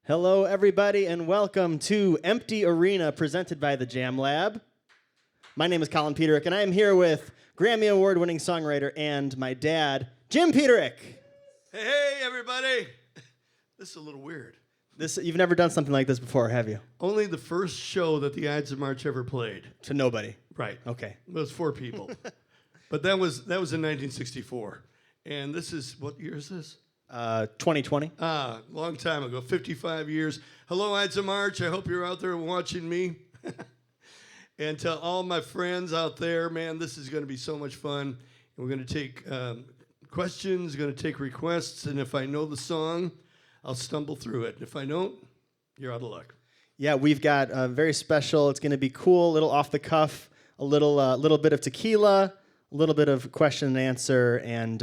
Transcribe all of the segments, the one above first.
Hello, everybody, and welcome to Empty Arena, presented by the Jam Lab. My name is Colin Peterik, and I am here with Grammy Award-winning songwriter and my dad, Jim Peterik. Hey, everybody. This is a little weird. You've never done something like this before, have you? Only the first show that the Ides of March ever played. To nobody. Right. Okay. It was 4 people. But that was in 1964. And this is, what year is this? 2020. Long time ago, 55 years. Hello, Ides of March. I hope you're out there watching me. And to all my friends out there, man, this is going to be so much fun. And we're going to take questions, going to take requests, and if I know the song, I'll stumble through it. If I don't, you're out of luck. Yeah, we've got a very special, it's going to be cool, a little off the cuff, a little bit of tequila, a little bit of question and answer, and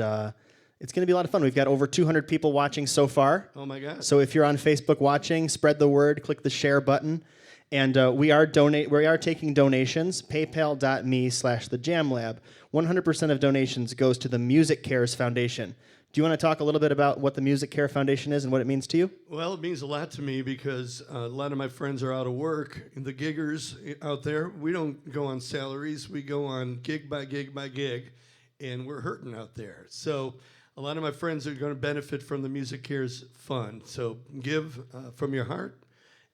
it's going to be a lot of fun. We've got over 200 people watching so far. Oh, my God. So if you're on Facebook watching, spread the word, click the share button. And we are taking donations, paypal.me/thejamlab. 100% of donations goes to the Music Cares Foundation. Do you want to talk a little bit about what the Music Care Foundation is and what it means to you? Well, it means a lot to me because a lot of my friends are out of work. And the giggers out there, we don't go on salaries. We go on gig by gig by gig, and we're hurting out there. So a lot of my friends are going to benefit from the Music Cares Fund. So give from your heart,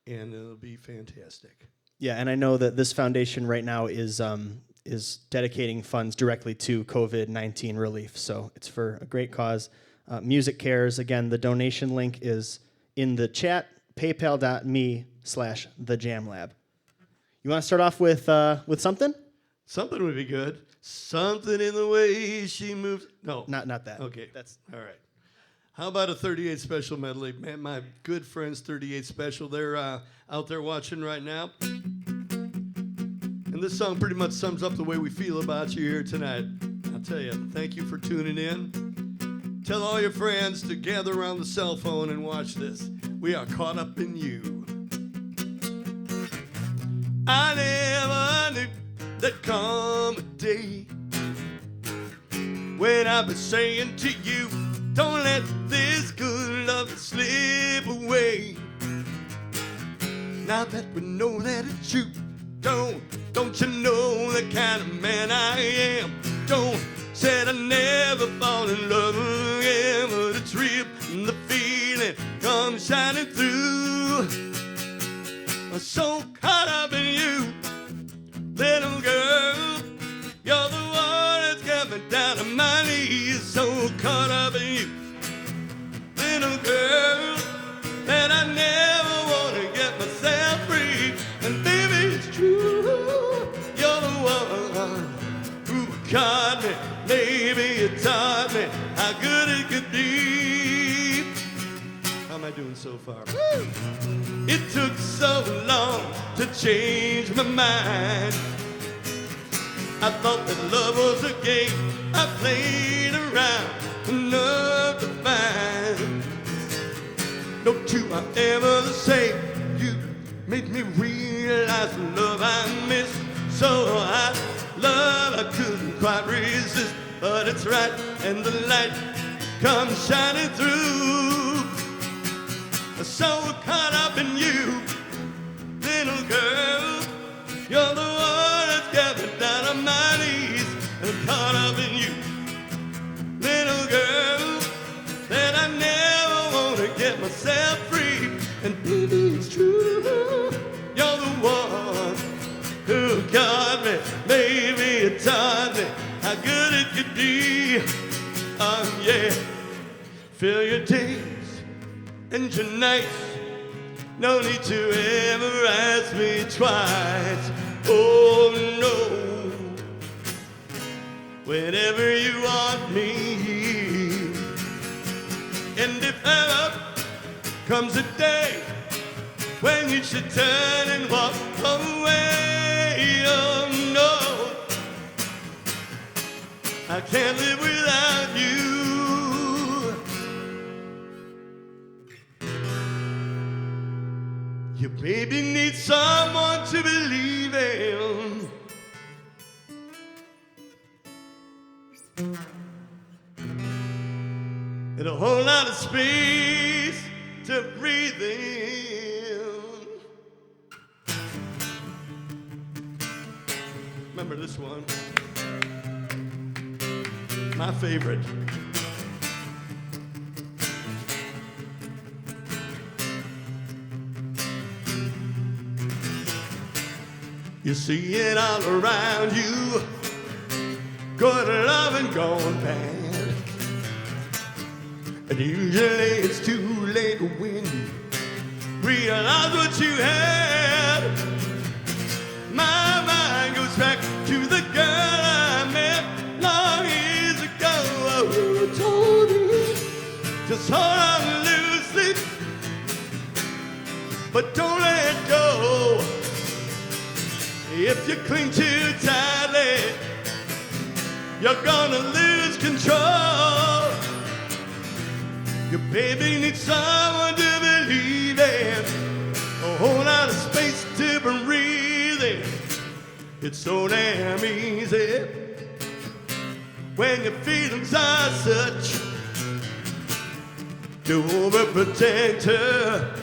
and it'll be fantastic. Yeah, and I know that this foundation right now is dedicating funds directly to COVID-19 relief. So it's for a great cause. Music Cares, again, the donation link is in the chat, paypal.me/thejamlab. You want to start off with something? Something would be good. Something in the way she moves. No. Not that. Okay. That's all right. How about a 38 Special medley? Man, my good friends, 38 Special, they're out there watching right now. And this song pretty much sums up the way we feel about you here tonight. I'll tell you, thank you for tuning in. Tell all your friends to gather around the cell phone and watch this. We are caught up in you. I never knew there'd come a day when I'd be saying to you, don't let this good love slip away. Now that we know that it's you, don't you know the kind of man I am? Don't said I never fall in love again, but it's real, and the feeling comes shining through. I'm so caught up in you, little girl. You're the one that's got me down on my knees. So caught up in you, little girl, that I never want to get myself free. And baby, it's true, you're the one who caught me. Maybe you taught me how good it could be. How am I doing so far? Woo! It took so long to change my mind. I thought that love was a game I played around enough to find. No two are ever the same. You made me realize the love I missed. So I couldn't quite resist. But it's right, and the light comes shining through. So caught up in you, little girl. You're the one that's got me down on my knees. And I'm caught up in you, little girl, that I never want to get myself free. And baby, it's true, you're the one who got me. Maybe it taught me how good it could be. Yeah. Fill your days and your nights. No need to ever ask me twice. Oh no. Whenever you want me. And if ever comes a day when you should turn and walk away, oh no, I can't live without you. Your baby needs someone to believe in. And a whole lot of space to breathe in. Remember this one? My favorite. You see it all around you, good love and gone bad. And usually it's too late when you realize what you had. My mind goes back to the girl I met long years ago, who told me just hold on loosely, but don't let go. If you cling too tightly, you're gonna lose control. Your baby needs someone to believe in, a whole lot of space to breathe in. It's so damn easy when your feelings are such to overprotect her,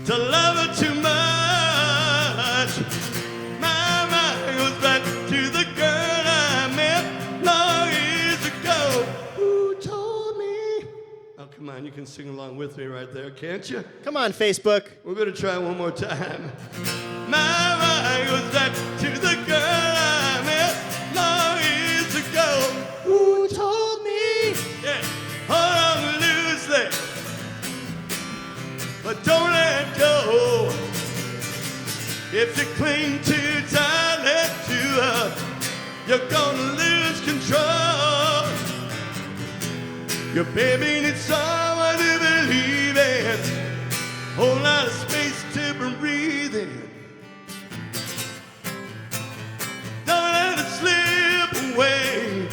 to love her too much. My mind goes back to the girl I met long years ago, who told me. Oh, come on, you can sing along with me right there, can't you? Come on, Facebook. We're gonna try one more time. My mind goes back to the girl I met long years ago, who told me, yeah, hold on loosely, but don't let go. If you cling too tightly to her, you're gonna lose control. Your baby needs someone to believe in, whole lot of space to breathe in. Don't let it slip away,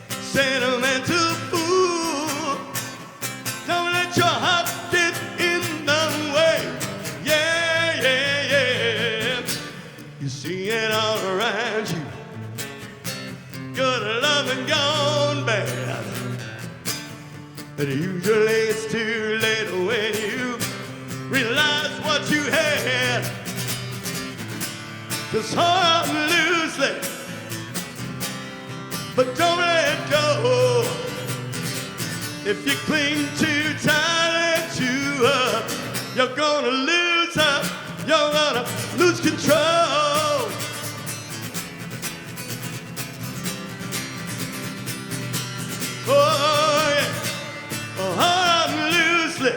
sentimental fool. Don't let your heart get in the way. Yeah, yeah, yeah. You see it all around you, good love and gone bad. And usually it's too late when you realize what you had. Just hold on loosely, but don't let go. If you cling too tightly to her, you're gonna lose her, you're gonna lose control. Oh yeah, hold on loosely,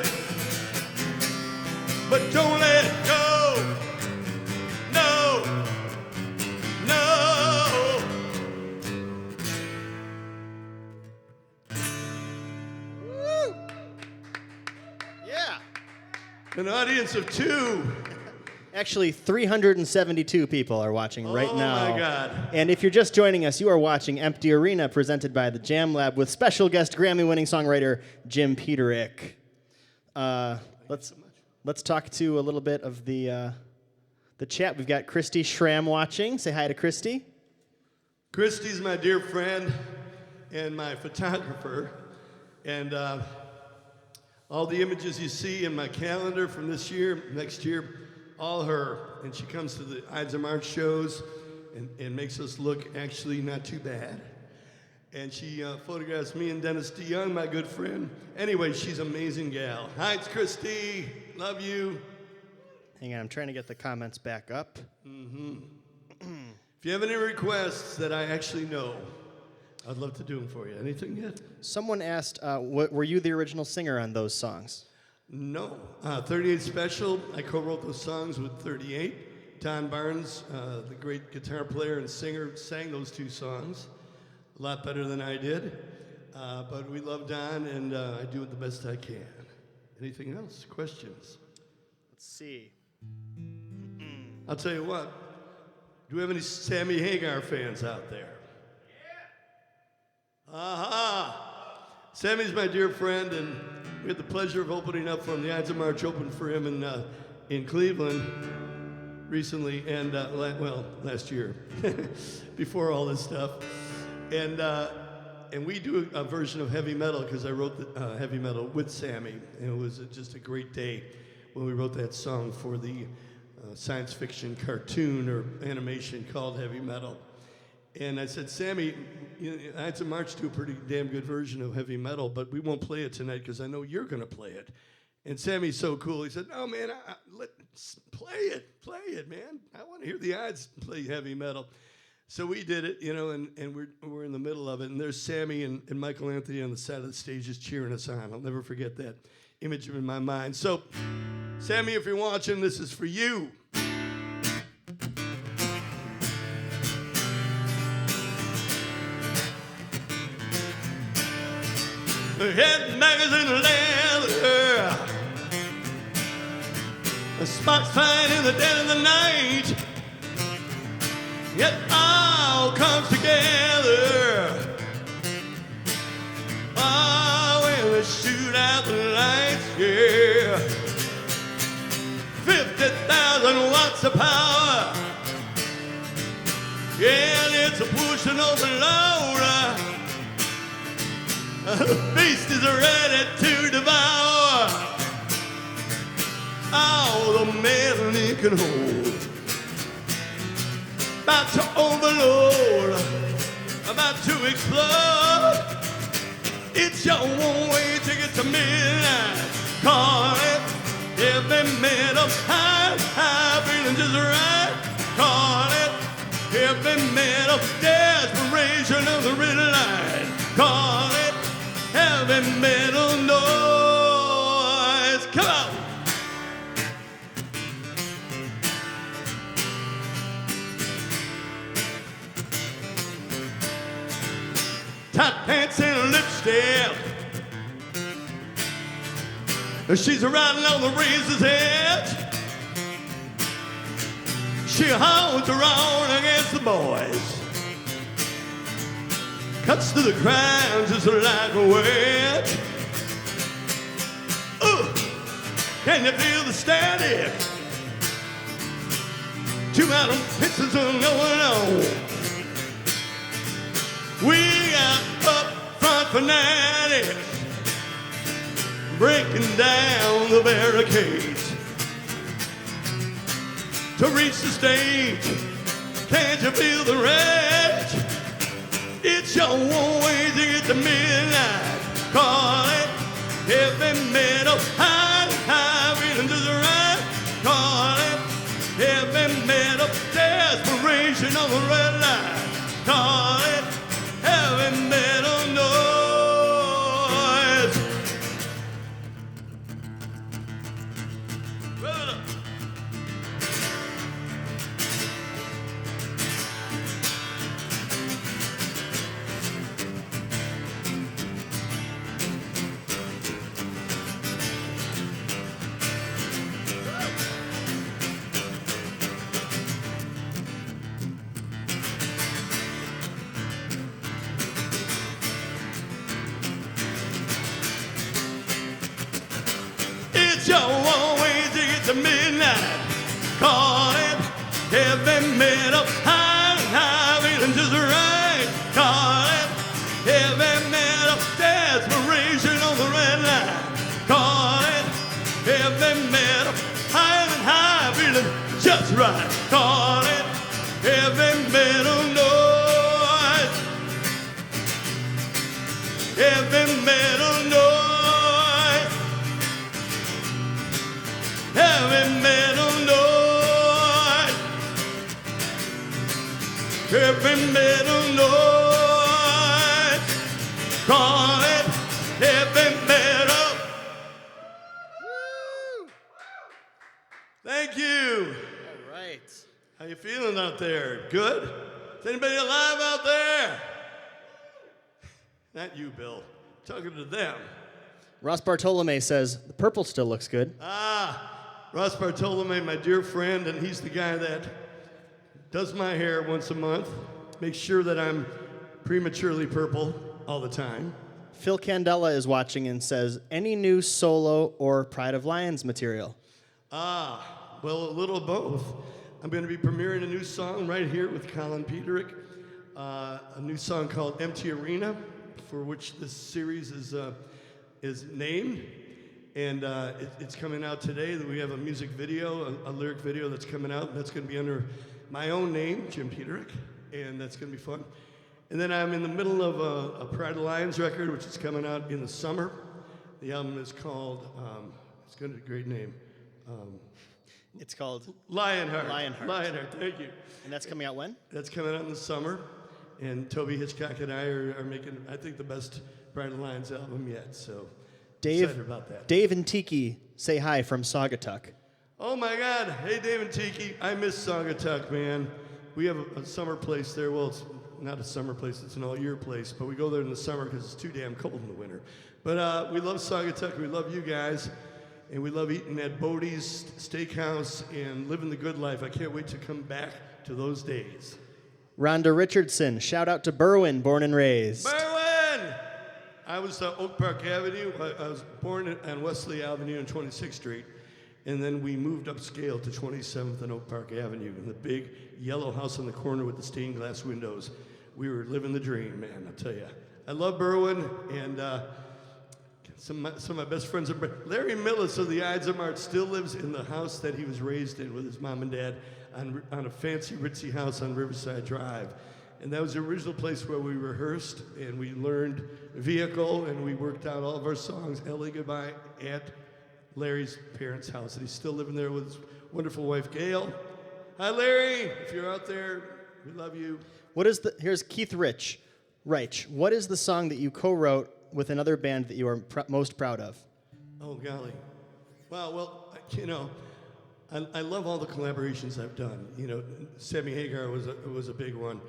but don't let it go. No, no. Woo! Yeah. An audience of two. Actually, 372 people are watching right now. Oh, my God. And if you're just joining us, you are watching Empty Arena, presented by the Jam Lab, with special guest Grammy-winning songwriter Jim Peterik. Let's talk to a little bit of the chat. We've got Christy Schramm watching. Say hi to Christy. Christy's my dear friend and my photographer. And all the images you see in my calendar from this year, next year, all her. And she comes to the Ides of March shows and makes us look actually not too bad. And she photographs me and Dennis DeYoung, my good friend. Anyway, she's an amazing gal. Hi, it's Christy. Love you. Hang on, I'm trying to get the comments back up. If you have any requests that I actually know, I'd love to do them for you. Anything yet? Someone asked, were you the original singer on those songs? No. 38 Special, I co-wrote those songs with 38. Don Barnes, the great guitar player and singer, sang those two songs. A lot better than I did. But we love Don, and I do it the best I can. Anything else? Questions? Let's see. I'll tell you what. Do we have any Sammy Hagar fans out there? Yeah. Aha! Sammy's my dear friend, and we had the pleasure of opening up from the Ides of March Open for him in Cleveland recently, and last year, before all this stuff. And And we do a version of heavy metal because I wrote the heavy metal with Sammy. And it was just a great day when we wrote that song for the science fiction cartoon or animation called Heavy Metal. And I said, Sammy, I had to march to a pretty damn good version of heavy metal, but we won't play it tonight because I know you're going to play it. And Sammy's so cool. He said, no, man, play it, man. I want to hear the odds play heavy metal. So we did it, and we're in the middle of it. And there's Sammy and Michael Anthony on the side of the stage just cheering us on. I'll never forget that image in my mind. So, Sammy, if you're watching, this is for you. Head magazine leather, a sparks flying in the dead of the night. It all comes together. Oh, when we shoot out the lights, yeah. 50,000 watts of power. Yeah, it's a pushing overload. The beast is ready to devour all the metal it can hold. About to overload, about to explode. It's your one way to get to midnight. Call it heavy metal, high feeling just right. Call it heavy metal, desperation of the red light. Call it heavy metal noise. Come on. Tight pants and lipstick. She's riding on the razor's edge. She holds her own against the boys. Cuts to the ground just like a wedge. Ooh, can you feel the static? 2 atom pieces are going on. We got up front fanatics breaking down the barricades to reach the stage. Can't you feel the rage? It's your one way to get to midnight. Call it heavy metal, high feeling to the right. Call it heavy metal, desperation of the red light. Call it heavy metal noise. Roll it up. It's your one way to get to midnight. Call it heavy metal, high feeling just right. Call it heavy metal, desperation on the red line. Call it heavy metal, high feeling just right. Call it heavy metal noise. Heavy metal noise. Heavy metal noise. Heavy metal noise. Call it heavy metal. Woo! Thank you. All right. How you feeling out there? Good? Is anybody alive out there? Not you, Bill. I'm talking to them. Ross Bartolome says, the purple still looks good. Ross Bartolome, my dear friend, and he's the guy that does my hair once a month, makes sure that I'm prematurely purple all the time. Phil Candela is watching and says, any new solo or Pride of Lions material? Well, a little of both. I'm going to be premiering a new song right here with Colin Peterik, a new song called Empty Arena, for which this series is named. And it's coming out today. That we have a music video, a lyric video that's coming out. That's going to be under my own name, Jim Peterik, and that's going to be fun. And then I'm in the middle of a Pride of Lions record, which is coming out in the summer. The album is called, it's got a great name. It's called Lionheart. Lionheart. Thank you. And that's coming out when? That's coming out in the summer. And Toby Hitchcock and I are making, I think, the best Pride of Lions album yet. So excited about that. Dave and Tiki say hi from Saugatuck. Oh my God. Hey, Dave and Tiki. I miss Saugatuck, man. We have a summer place there. Well, it's not a summer place, it's an all-year place, but we go there in the summer because it's too damn cold in the winter. But we love Saugatuck, we love you guys, and we love eating at Bodie's Steakhouse and living the good life. I can't wait to come back to those days. Rhonda Richardson, shout out to Berwyn, born and raised. Berwyn! I was Oak Park Avenue. I was born on Wesley Avenue and 26th Street, and then we moved upscale to 27th and Oak Park Avenue in the big yellow house on the corner with the stained glass windows. We were living the dream, man, I'll tell you. I love Berwyn, and some of my best friends are... Larry Millis of the Ides of March still lives in the house that he was raised in with his mom and dad on a fancy, ritzy house on Riverside Drive. And that was the original place where we rehearsed, and we learned vehicle, and we worked out all of our songs, L.A. Goodbye, at Larry's parents' house. And he's still living there with his wonderful wife, Gail. Hi, Larry. If you're out there, we love you. Here's Keith Rich. What is the song that you co-wrote with another band that you are most proud of? Oh, golly. Well, you know, I love all the collaborations I've done. You know, Sammy Hagar was a big one.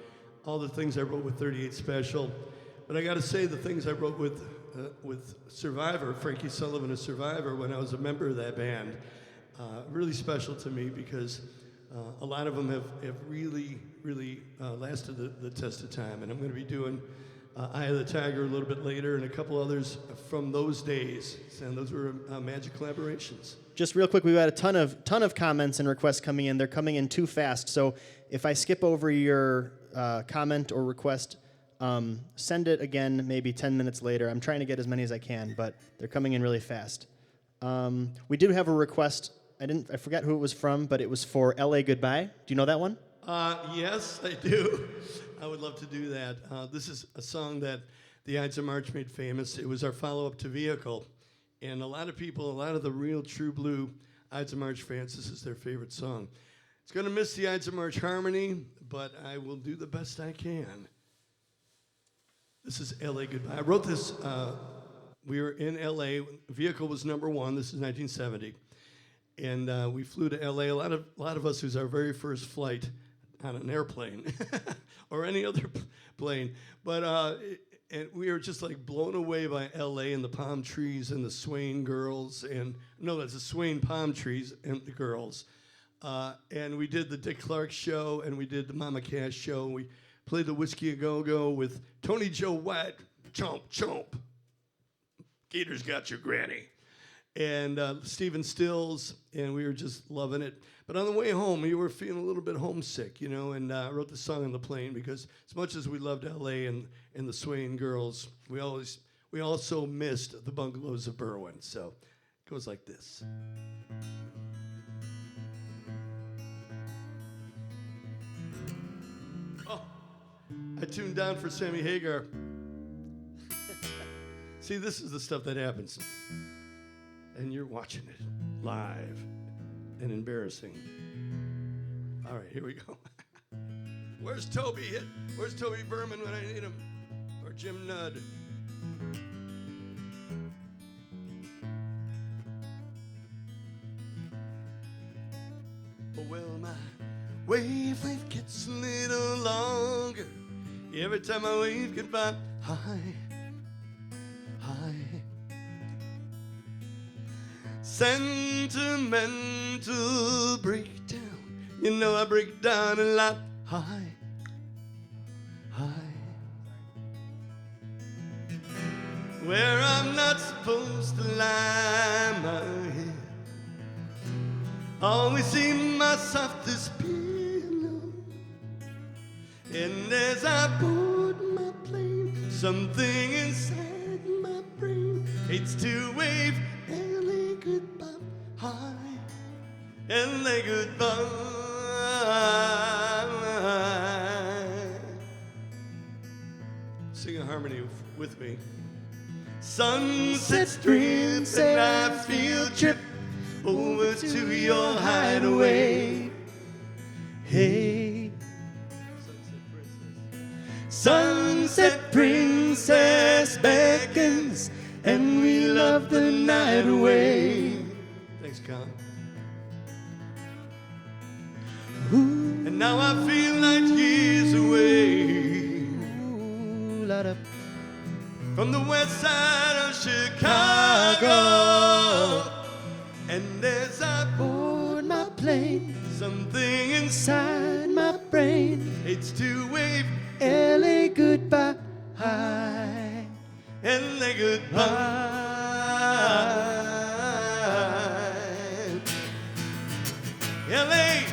All the things I wrote with 38 Special. But I got to say, the things I wrote with Survivor, Frankie Sullivan of Survivor, when I was a member of that band, really special to me because a lot of them have really lasted the test of time. And I'm going to be doing Eye of the Tiger a little bit later and a couple others from those days. And those were magic collaborations. Just real quick, we've got a ton of comments and requests coming in. They're coming in too fast. So if I skip over your comment or request, send it again maybe 10 minutes later. I'm trying to get as many as I can, but they're coming in really fast. We do have a request. I forgot who it was from, but it was for L.A. Goodbye. Do you know that one? Yes, I do. I would love to do that. This is a song that the Ides of March made famous. It was our follow-up to Vehicle. And a lot of the real true blue Ides of March fans, this is their favorite song. It's going to miss the Ides of March harmony, but I will do the best I can. This is L.A. Goodbye. I wrote this, we were in L.A. Vehicle was #1. This is 1970. And we flew to L.A. A lot of us, it was our very first flight on an airplane or any other plane. But and we were just like blown away by L.A. and the palm trees and the swaying girls. And no, that's the swaying palm trees and the girls. And we did the Dick Clark show and we did the Mama Cass show. We played the Whiskey A Go-Go with Tony Joe White. Chomp, chomp. Gator's got your granny. And Stephen Stills, and we were just loving it. But on the way home, we were feeling a little bit homesick, you know, and I wrote the song on the plane because as much as we loved L.A. and the swaying girls, we also missed the bungalows of Berwyn. So it goes like this. Oh, I tuned down for Sammy Hagar. See, this is the stuff that happens. And you're watching it live and embarrassing. All right, here we go. Where's Toby? Where's Toby Berman when I need him? Or Jim Nudd? Oh, well, my wavelength gets a little longer every time I wave goodbye. Hi. Sentimental breakdown. You know I break down a lot. Hi. Where I'm not supposed to lie my head. Always see my softest pillow. And as I put my plain Something inside my brain hates to wave LA goodbye. LA goodbye. Sing a harmony with me. Sunset strips and I feel trip over to your hideaway. Hey, Sunset Princess beckons and we love the night away. Thanks, Colin. And now I feel like years away from the west side of Chicago. And as I board my plane, something inside my brain hates to wave LA goodbye. LA goodbye. LA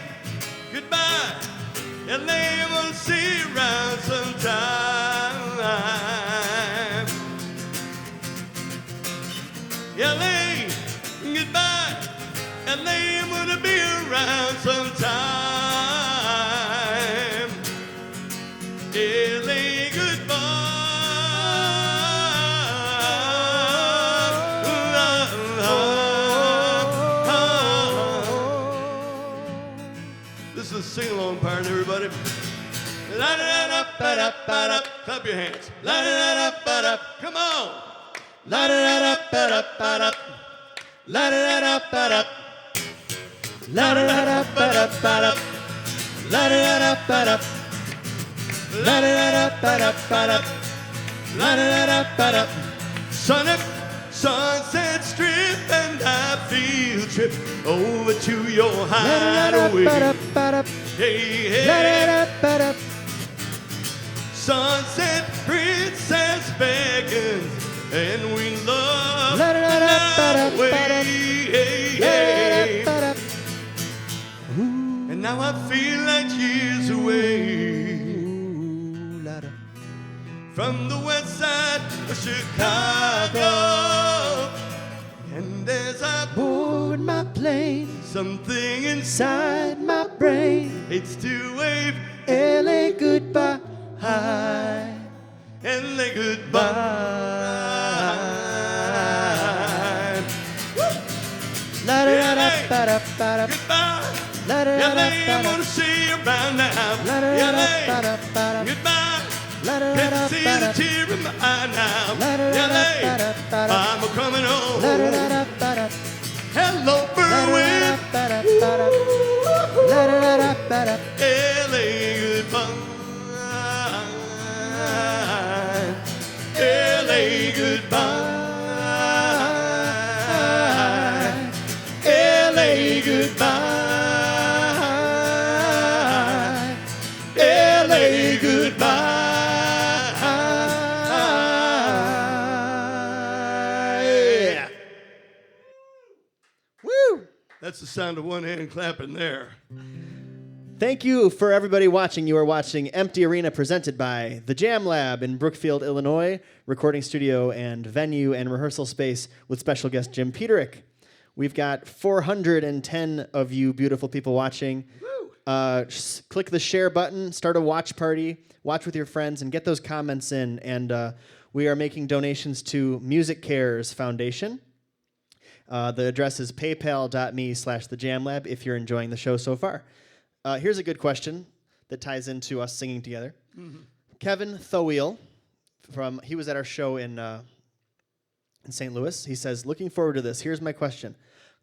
goodbye. LA, I'm gonna see you around sometime. LA goodbye. LA, I'm gonna be around sometime. LA goodbye. This is a sing-along part, everybody. La-da-da-da-ba-da-ba-da. Clap your hands. La-da-da-da-ba-da. Come on. La-da-da-da-ba-da-ba-da. La-da-da-da-ba-da. La-da-da-da-ba-da-ba-da. La-da-da-da-ba-da. La-da-da-da-ba-da-ba-da. La-da-da-da-ba-da. Sunset Strip and I feel trip over to your hideaway. Hey, hey. Sunset Princess beckons and we love the night away. Hey, hey. And now I feel like years away from the west side of Chicago. And as I board my plane, something inside my brain hates to wave LA goodbye. LA goodbye. La-da-da-da-ba-da-ba-da. Goodbye. LA, I'm gonna see you around now. LA, goodbye. Can't see the tear in my eye now. LA, I'm coming home. Hello, Berwyn. LA, goodbye. LA, goodbye. LA, goodbye. LA, goodbye. That's the sound of one hand clapping there. Thank you for everybody watching. You are watching Empty Arena presented by The Jam Lab in Brookfield, Illinois, recording studio and venue and rehearsal space with special guest Jim Peterik. We've got 410 of you beautiful people watching. Just click the share button, start a watch party, watch with your friends, and get those comments in. And we are making donations to Music Cares Foundation. The address is paypal.me/thejamlab if you're enjoying the show so far. Here's a good question that ties into us singing together. Mm-hmm. Kevin Thoweel, he was at our show in St. Louis. He says, looking forward to this. Here's my question.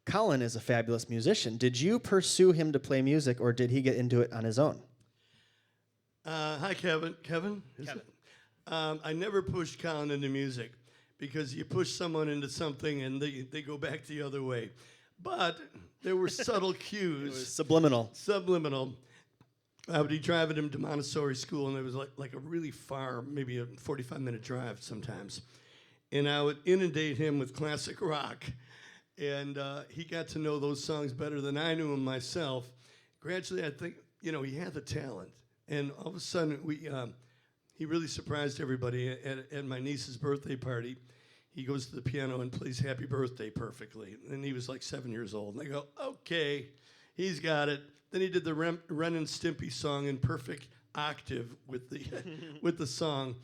Colin is a fabulous musician. Did you pursue him to play music, or did he get into it on his own? Hi, Kevin. Kevin? I never pushed Colin into music, because you push someone into something and they go back the other way. But there were subtle cues. It was subliminal. Subliminal. I would be driving him to Montessori school, and it was like a really far, maybe a 45-minute drive sometimes. And I would inundate him with classic rock. And he got to know those songs better than I knew them myself. Gradually, I think, he had the talent. And all of a sudden, he really surprised everybody at my niece's birthday party. He goes to the piano and plays Happy Birthday perfectly. And he was like 7 years old. And I go, okay, he's got it. Then he did the Ren and Stimpy song in perfect octave with the with the song.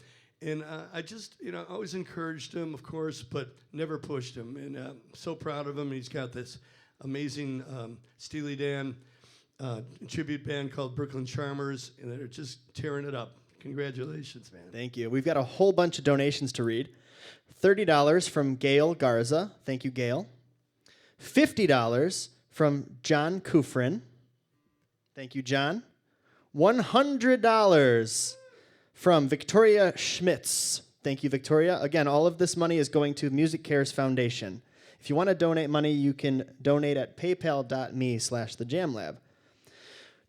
And I just, always encouraged him, of course, but never pushed him. And I'm so proud of him. He's got this amazing Steely Dan tribute band called Brooklyn Charmers, and they're just tearing it up. Congratulations, man. Thank you. We've got a whole bunch of donations to read. $30 from Gail Garza. Thank you, Gail. $50 from John Kufrin. Thank you, John. $100 from Victoria Schmitz. Thank you, Victoria. Again, all of this money is going to Music Cares Foundation. If you want to donate money, you can donate at paypal.me/thejamlab.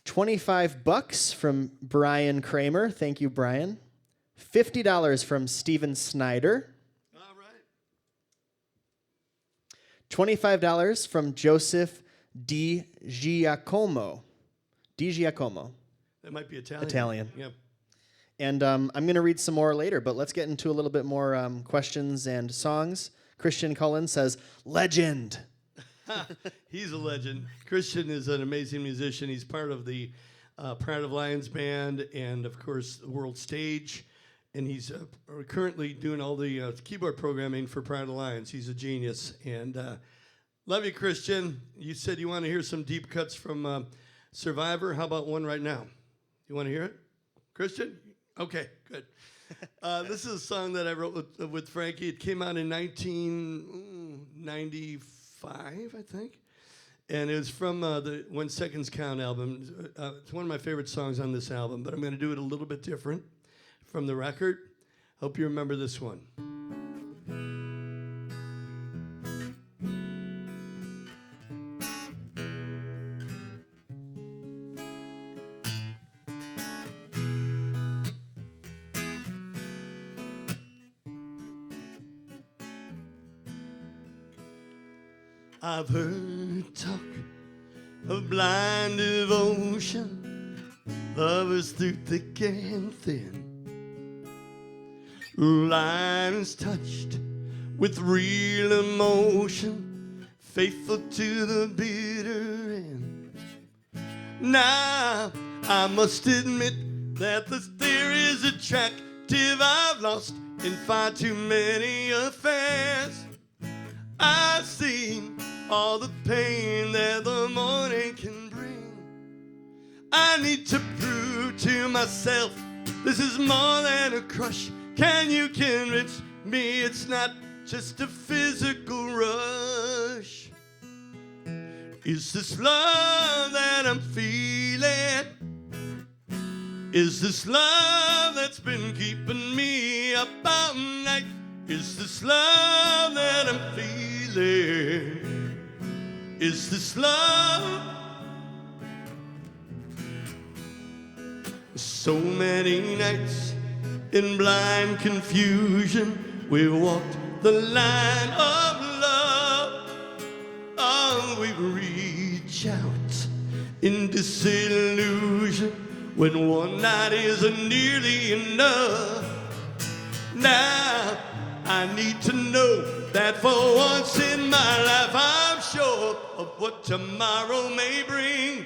$25 from Brian Kramer. Thank you, Brian. $50 from Steven Snyder. All right. $25 from Joseph Di Giacomo. That might be Italian. Italian. Yep. And I'm going to read some more later, but let's get into a little bit more questions and songs. Christian Colin says, legend. He's a legend. Christian is an amazing musician. He's part of the Pride of Lions band and, of course, the World Stage. And he's currently doing all the keyboard programming for Pride of Lions. He's a genius. And love you, Christian. You said you want to hear some deep cuts from Survivor. How about one right now? You want to hear it? Christian? Okay, good. This is a song that I wrote with Frankie. It came out in 1995, I think. And it was from the When Seconds Count album. It's one of my favorite songs on this album, but I'm going to do it a little bit different from the record. Hope you remember this one. I've heard talk of blind devotion, lovers through thick and thin, lives touched with real emotion, faithful to the bitter end. Now, I must admit that this theory is attractive. I've lost in far too many affairs. I've seen all the pain that the morning can bring. I need to prove to myself this is more than a crush. Can you convince me it's not just a physical rush? Is this love that I'm feeling? Is this love that's been keeping me up all night? Is this love that I'm feeling? Is this love? So many nights in blind confusion, we walked the line of love. Oh, we reach out in disillusion when one night isn't nearly enough. Now I need to know that for once in my life I'm sure of what tomorrow may bring.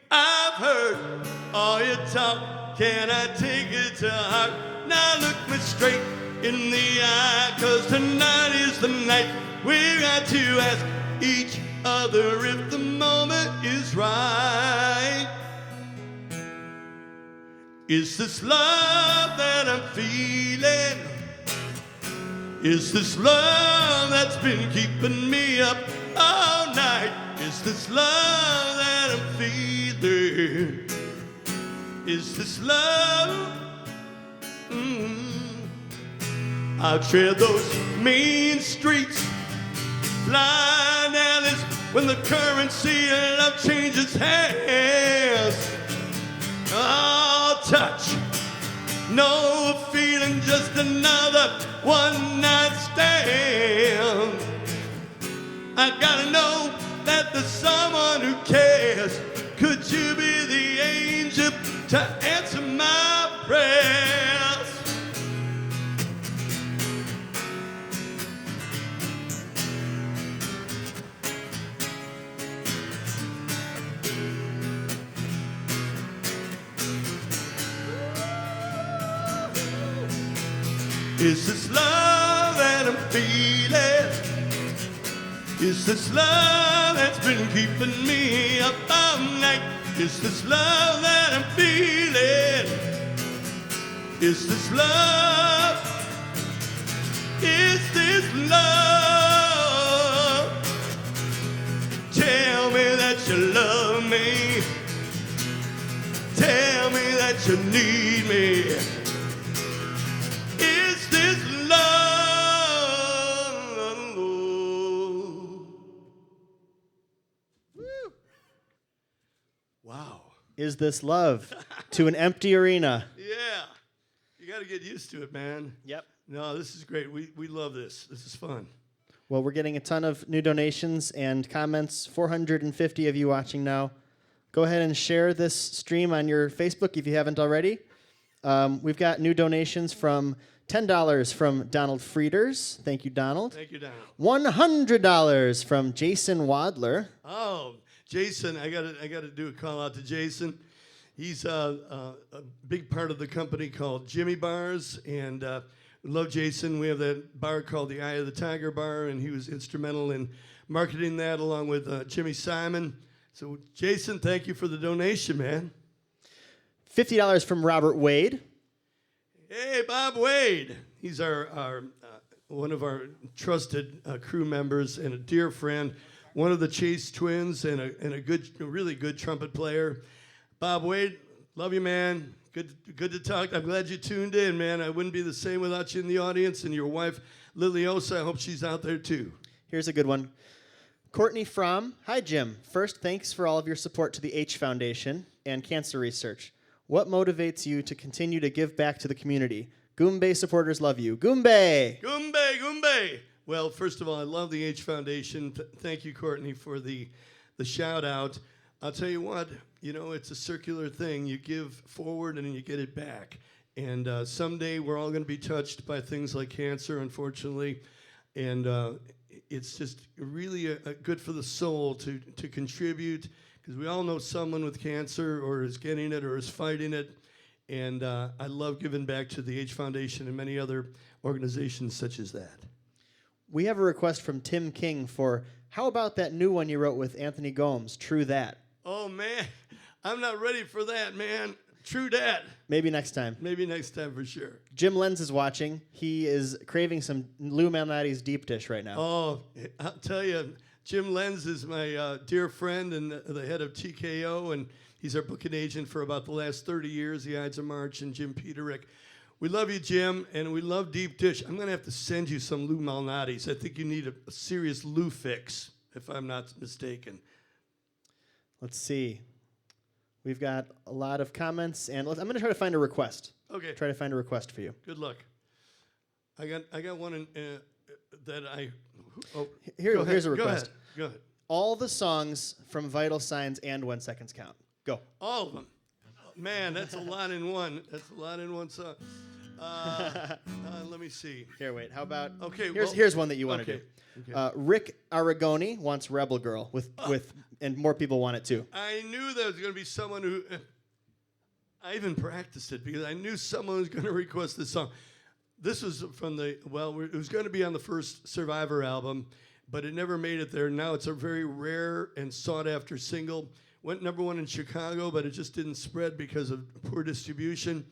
I've heard all your talk, can I take it to heart? Now look me straight in the eye, 'cause tonight is the night we got to ask each other if the moment is right. Is this love that I'm feeling? Is this love that's been keeping me up all night? Is this love that I'm feeling? Is this love? I'll tread those mean streets, blind alleys, when the currency of love changes hands. Oh, touch, no feeling, just another one-night stand. I gotta know that there's someone who cares. Could you be the angel to answer my prayers? It's this love that I'm feeling. It's this love that's been keeping me up all night. It's this love that I'm feeling. It's this love. It's this love. Tell me that you love me. Tell me that you need me. It's this love. Woo. Wow. Is this love to an empty arena? Yeah. You got to get used to it, man. Yep. No, this is great. We love this. This is fun. Well, we're getting a ton of new donations and comments. 450 of you watching now. Go ahead and share this stream on your Facebook if you haven't already. We've got new donations from $10 from Donald Frieders. Thank you, Donald. Thank you, Donald. $100 from Jason Wadler. Oh, Jason, I gotta do a call out to Jason. He's a big part of the company called Jimmy Bars, and we love Jason. We have that bar called the Eye of the Tiger Bar, and he was instrumental in marketing that along with Jimmy Simon. So, Jason, thank you for the donation, man. $50 from Robert Wade. Hey, Bob Wade. He's our one of our trusted crew members and a dear friend, one of the Chase twins, and a really good trumpet player. Bob Wade, love you, man. Good to talk. I'm glad you tuned in, man. I wouldn't be the same without you in the audience. And your wife, Liliosa, I hope she's out there too. Here's a good one. Courtney Fromm. Hi, Jim. First, thanks for all of your support to the H Foundation and cancer research. What motivates you to continue to give back to the community? Goombay supporters love you. Goombay! Goombay, Goombay! Well, first of all, I love the H Foundation. Thank you, Courtney, for the shout out. I'll tell you what, it's a circular thing. You give forward and you get it back. And someday we're all going to be touched by things like cancer, unfortunately. And it's just really good for the soul to contribute, because we all know someone with cancer or is getting it or is fighting it. And I love giving back to the H Foundation and many other organizations such as that. We have a request from Tim King for, how about that new one you wrote with Anthony Gomes, True That? Oh, man, I'm not ready for that, man. True that. Maybe next time. Maybe next time for sure. Jim Lenz is watching. He is craving some Lou Malnati's deep dish right now. Oh, I'll tell you, Jim Lenz is my dear friend and the head of TKO, and he's our booking agent for about the last 30 years, the Ides of March, and Jim Peterik. We love you, Jim, and we love deep dish. I'm going to have to send you some Lou Malnati's. I think you need a serious Lou fix, if I'm not mistaken. Let's see. We've got a lot of comments, and I'm going to try to find a request. Okay. Try to find a request for you. Good luck. I got one that I... Oh, here's a request. Go ahead. All the songs from Vital Signs and When Seconds Count. Go. All of them. Man, that's a lot in one. That's a lot in one song. Let me see. Here, wait. How about... Okay. Here's one that you want to do. Okay. Rick Aragoni wants Rebel Girl and more people want it too. I knew there was going to be someone who... I even practiced it because I knew someone was going to request this song. This was from it was going to be on the first Survivor album, but it never made it there. Now it's a very rare and sought-after single. Went #1 in Chicago, but it just didn't spread because of poor distribution.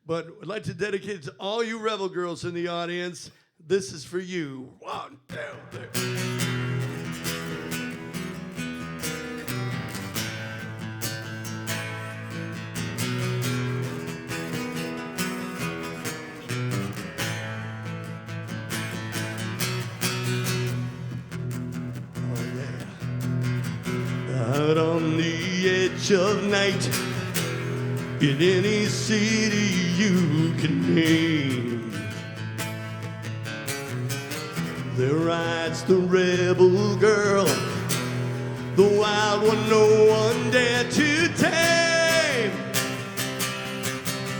But I'd like to dedicate it to all you Rebel Girls in the audience. This is for you. 1, 2, 3. Out on the edge of night, in any city you can name, there rides the rebel girl, the wild one no one dared to tame.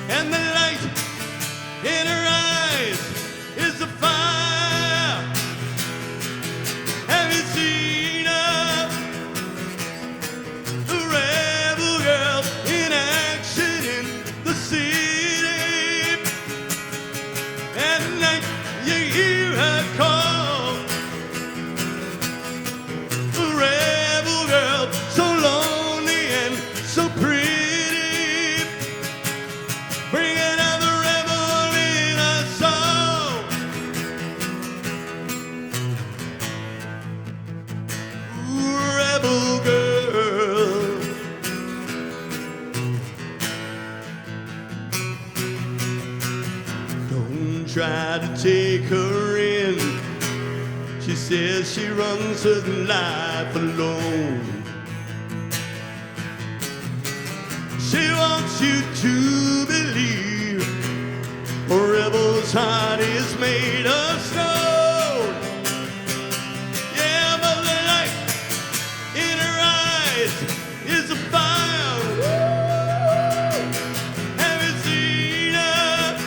And the light in her eyes is a fire. Have you seen her? The rebel girl in action in the city. At night try to take her in. She says she runs her life alone. She wants you to believe a rebel's heart is made of stone. Yeah, but the light in her eyes is a fire. Woo! Have you seen her?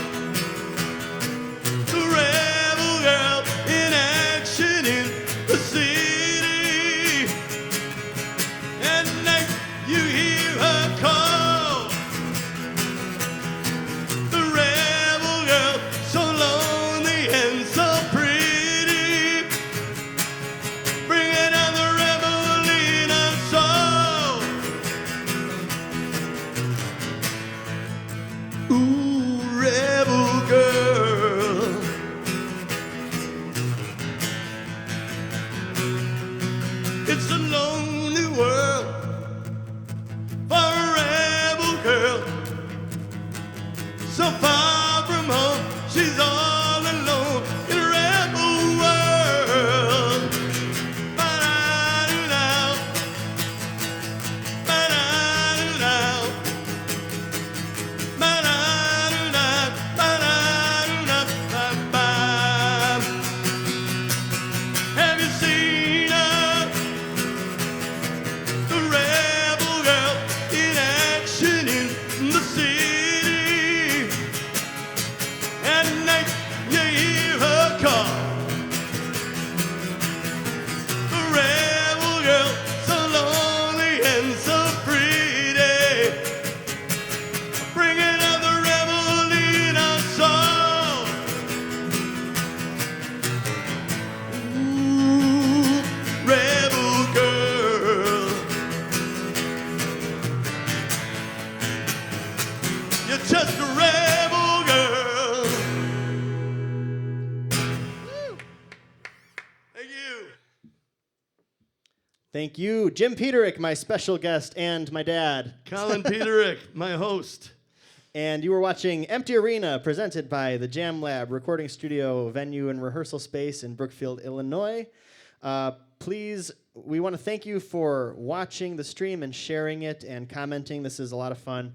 The rebel girl in action in the city. At night you hear her call. The rebel girl, so lonely and so pretty, bringing out the rebel in her soul. Ooh, rebel girl. It's a lonely world for a rebel girl. So far from home, she's all alone in a rebel world. Ba-da-doo-dow, ba-da-doo-dow, ba-da-doo-dow, ba-da-doo-dow, ba-ba. Have you seen her? The rebel girl in action in the city. At night you hear her call. The rebel girl, so lonely and so pretty, bringing out the rebel in her soul. Ooh, rebel girl. You're just a rebel girl. Woo. Thank you. Thank you, Jim Peterik, my special guest, and my dad. Colin Peterik, my host. And you were watching Empty Arena, presented by the Jam Lab recording studio, venue, and rehearsal space in Brookfield, Illinois. Please, we want to thank you for watching the stream and sharing it and commenting. This is a lot of fun.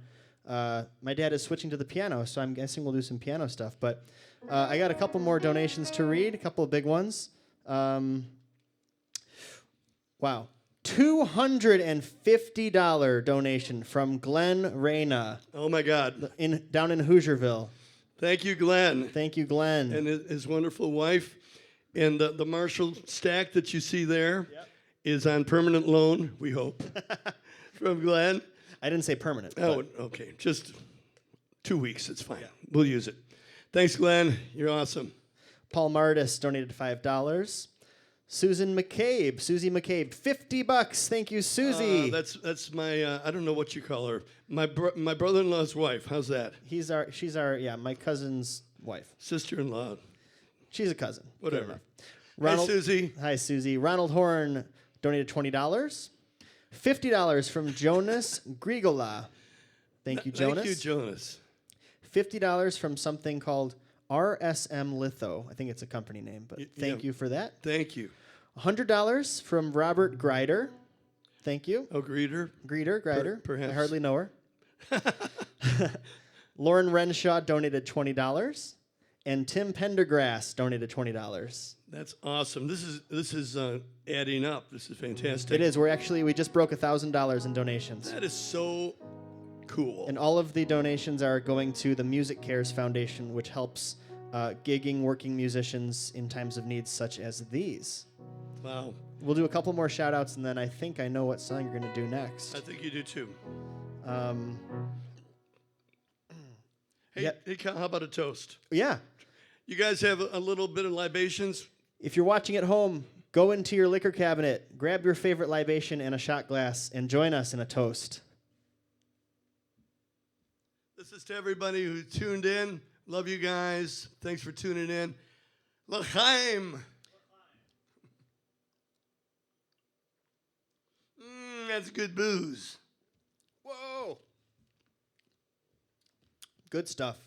My dad is switching to the piano, so I'm guessing we'll do some piano stuff. But I got a couple more donations to read, a couple of big ones. Wow. $250 donation from Glenn Reyna Oh my God. down in Hoosierville. Thank you, Glenn. Thank you, Glenn. And his wonderful wife. And the Marshall stack that you see there is on permanent loan, we hope, from Glenn. I didn't say permanent. Oh, okay. Just 2 weeks. It's fine. We'll use it. Thanks, Glenn. You're awesome. Paul Martis donated $5. Susie McCabe, $50. Thank you, Susie. That's my I don't know what you call her. My brother-in-law's wife. How's that? She's our my cousin's wife. Sister-in-law. She's a cousin. Good Whatever. enough. Hi, Susie. Hi, Susie. Ronald Horn donated $20. $50 from Jonas Grigola. Thank you, Jonas. Thank you, Jonas. $50 from something called RSM Litho. I think it's a company name, but thank you for that. Thank you. $100 from Robert Grider. Thank you. Oh, Grider. Grider. Perhaps. I hardly know her. Lauren Renshaw donated $20. And Tim Pendergrass donated $20. That's awesome. This is adding up. This is fantastic. It is. We just broke $1,000 in donations. That is so cool. And all of the donations are going to the Music Cares Foundation, which helps gigging working musicians in times of needs such as these. Wow. We'll do a couple more shout outs, and then I think I know what song you're going to do next. I think you do too. Hey, Cal, how about a toast? Yeah. You guys have a little bit of libations? If you're watching at home, go into your liquor cabinet, grab your favorite libation and a shot glass, and join us in a toast. This is to everybody who tuned in. Love you guys. Thanks for tuning in. L'chaim. That's good booze. Whoa. Good stuff.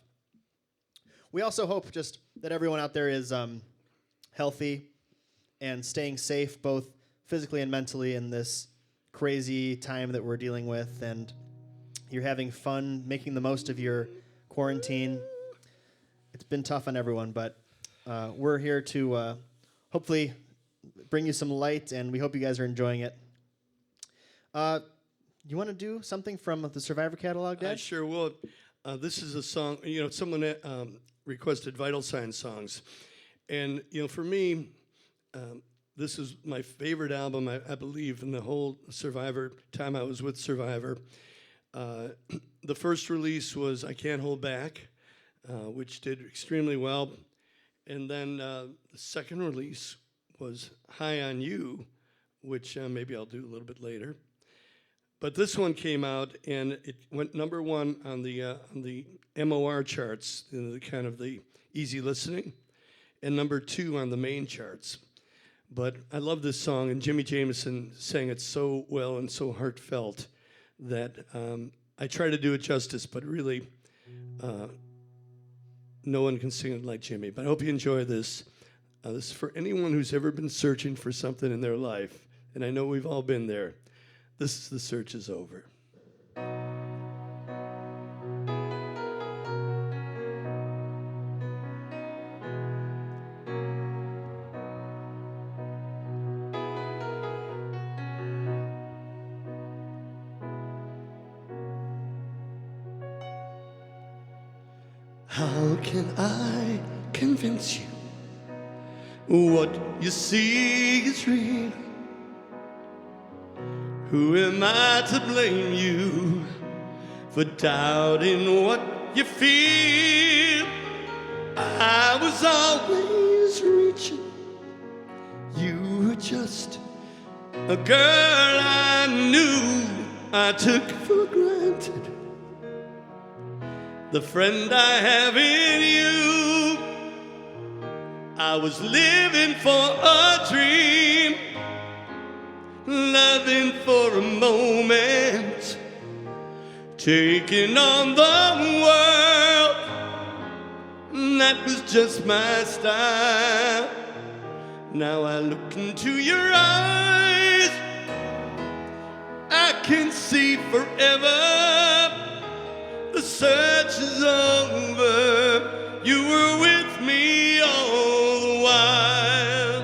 we also hope just that everyone out there is healthy and staying safe, both physically and mentally, in this crazy time that we're dealing with, and you're having fun, making the most of your quarantine. It's been tough on everyone, but we're here to hopefully bring you some light, and we hope you guys are enjoying it. You want to do something from the Survivor catalog, Dad? I sure will. This is a song, someone requested Vital Signs songs. And, for me, this is my favorite album, I believe, in the whole Survivor time I was with Survivor. The first release was I Can't Hold Back, which did extremely well. And then the second release was High on You, which maybe I'll do a little bit later. But this one came out, and it went number one on the MOR charts, kind of the easy listening, and number two on the main charts. But I love this song, and Jimmy Jameson sang it so well and so heartfelt that I try to do it justice, but really no one can sing it like Jimmy. But I hope you enjoy this. This is for anyone who's ever been searching for something in their life, and I know we've all been there. This is The Search Is Over. How can I convince you what you see is real? Who am I to blame you for doubting what you feel? I was always reaching. You were just a girl I knew I took for granted. The friend I have in you, I was living for a dream, loving for a moment, taking on the world. That was just my style. Now I look into your eyes, I can see forever. The search is over. You were with me all the while.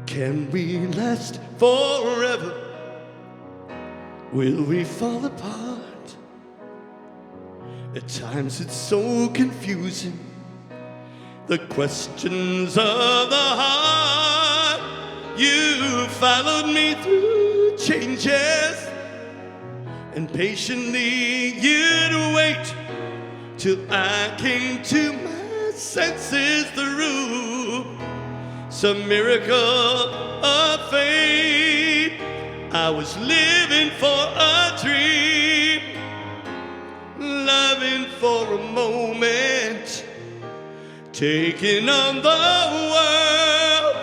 Can we last forever? Will we fall apart? At times it's so confusing, the questions of the heart. You followed me through changes, and patiently you'd wait till I came to my senses through some miracle of fate. I was living for a dream, loving for a moment, taking on the world.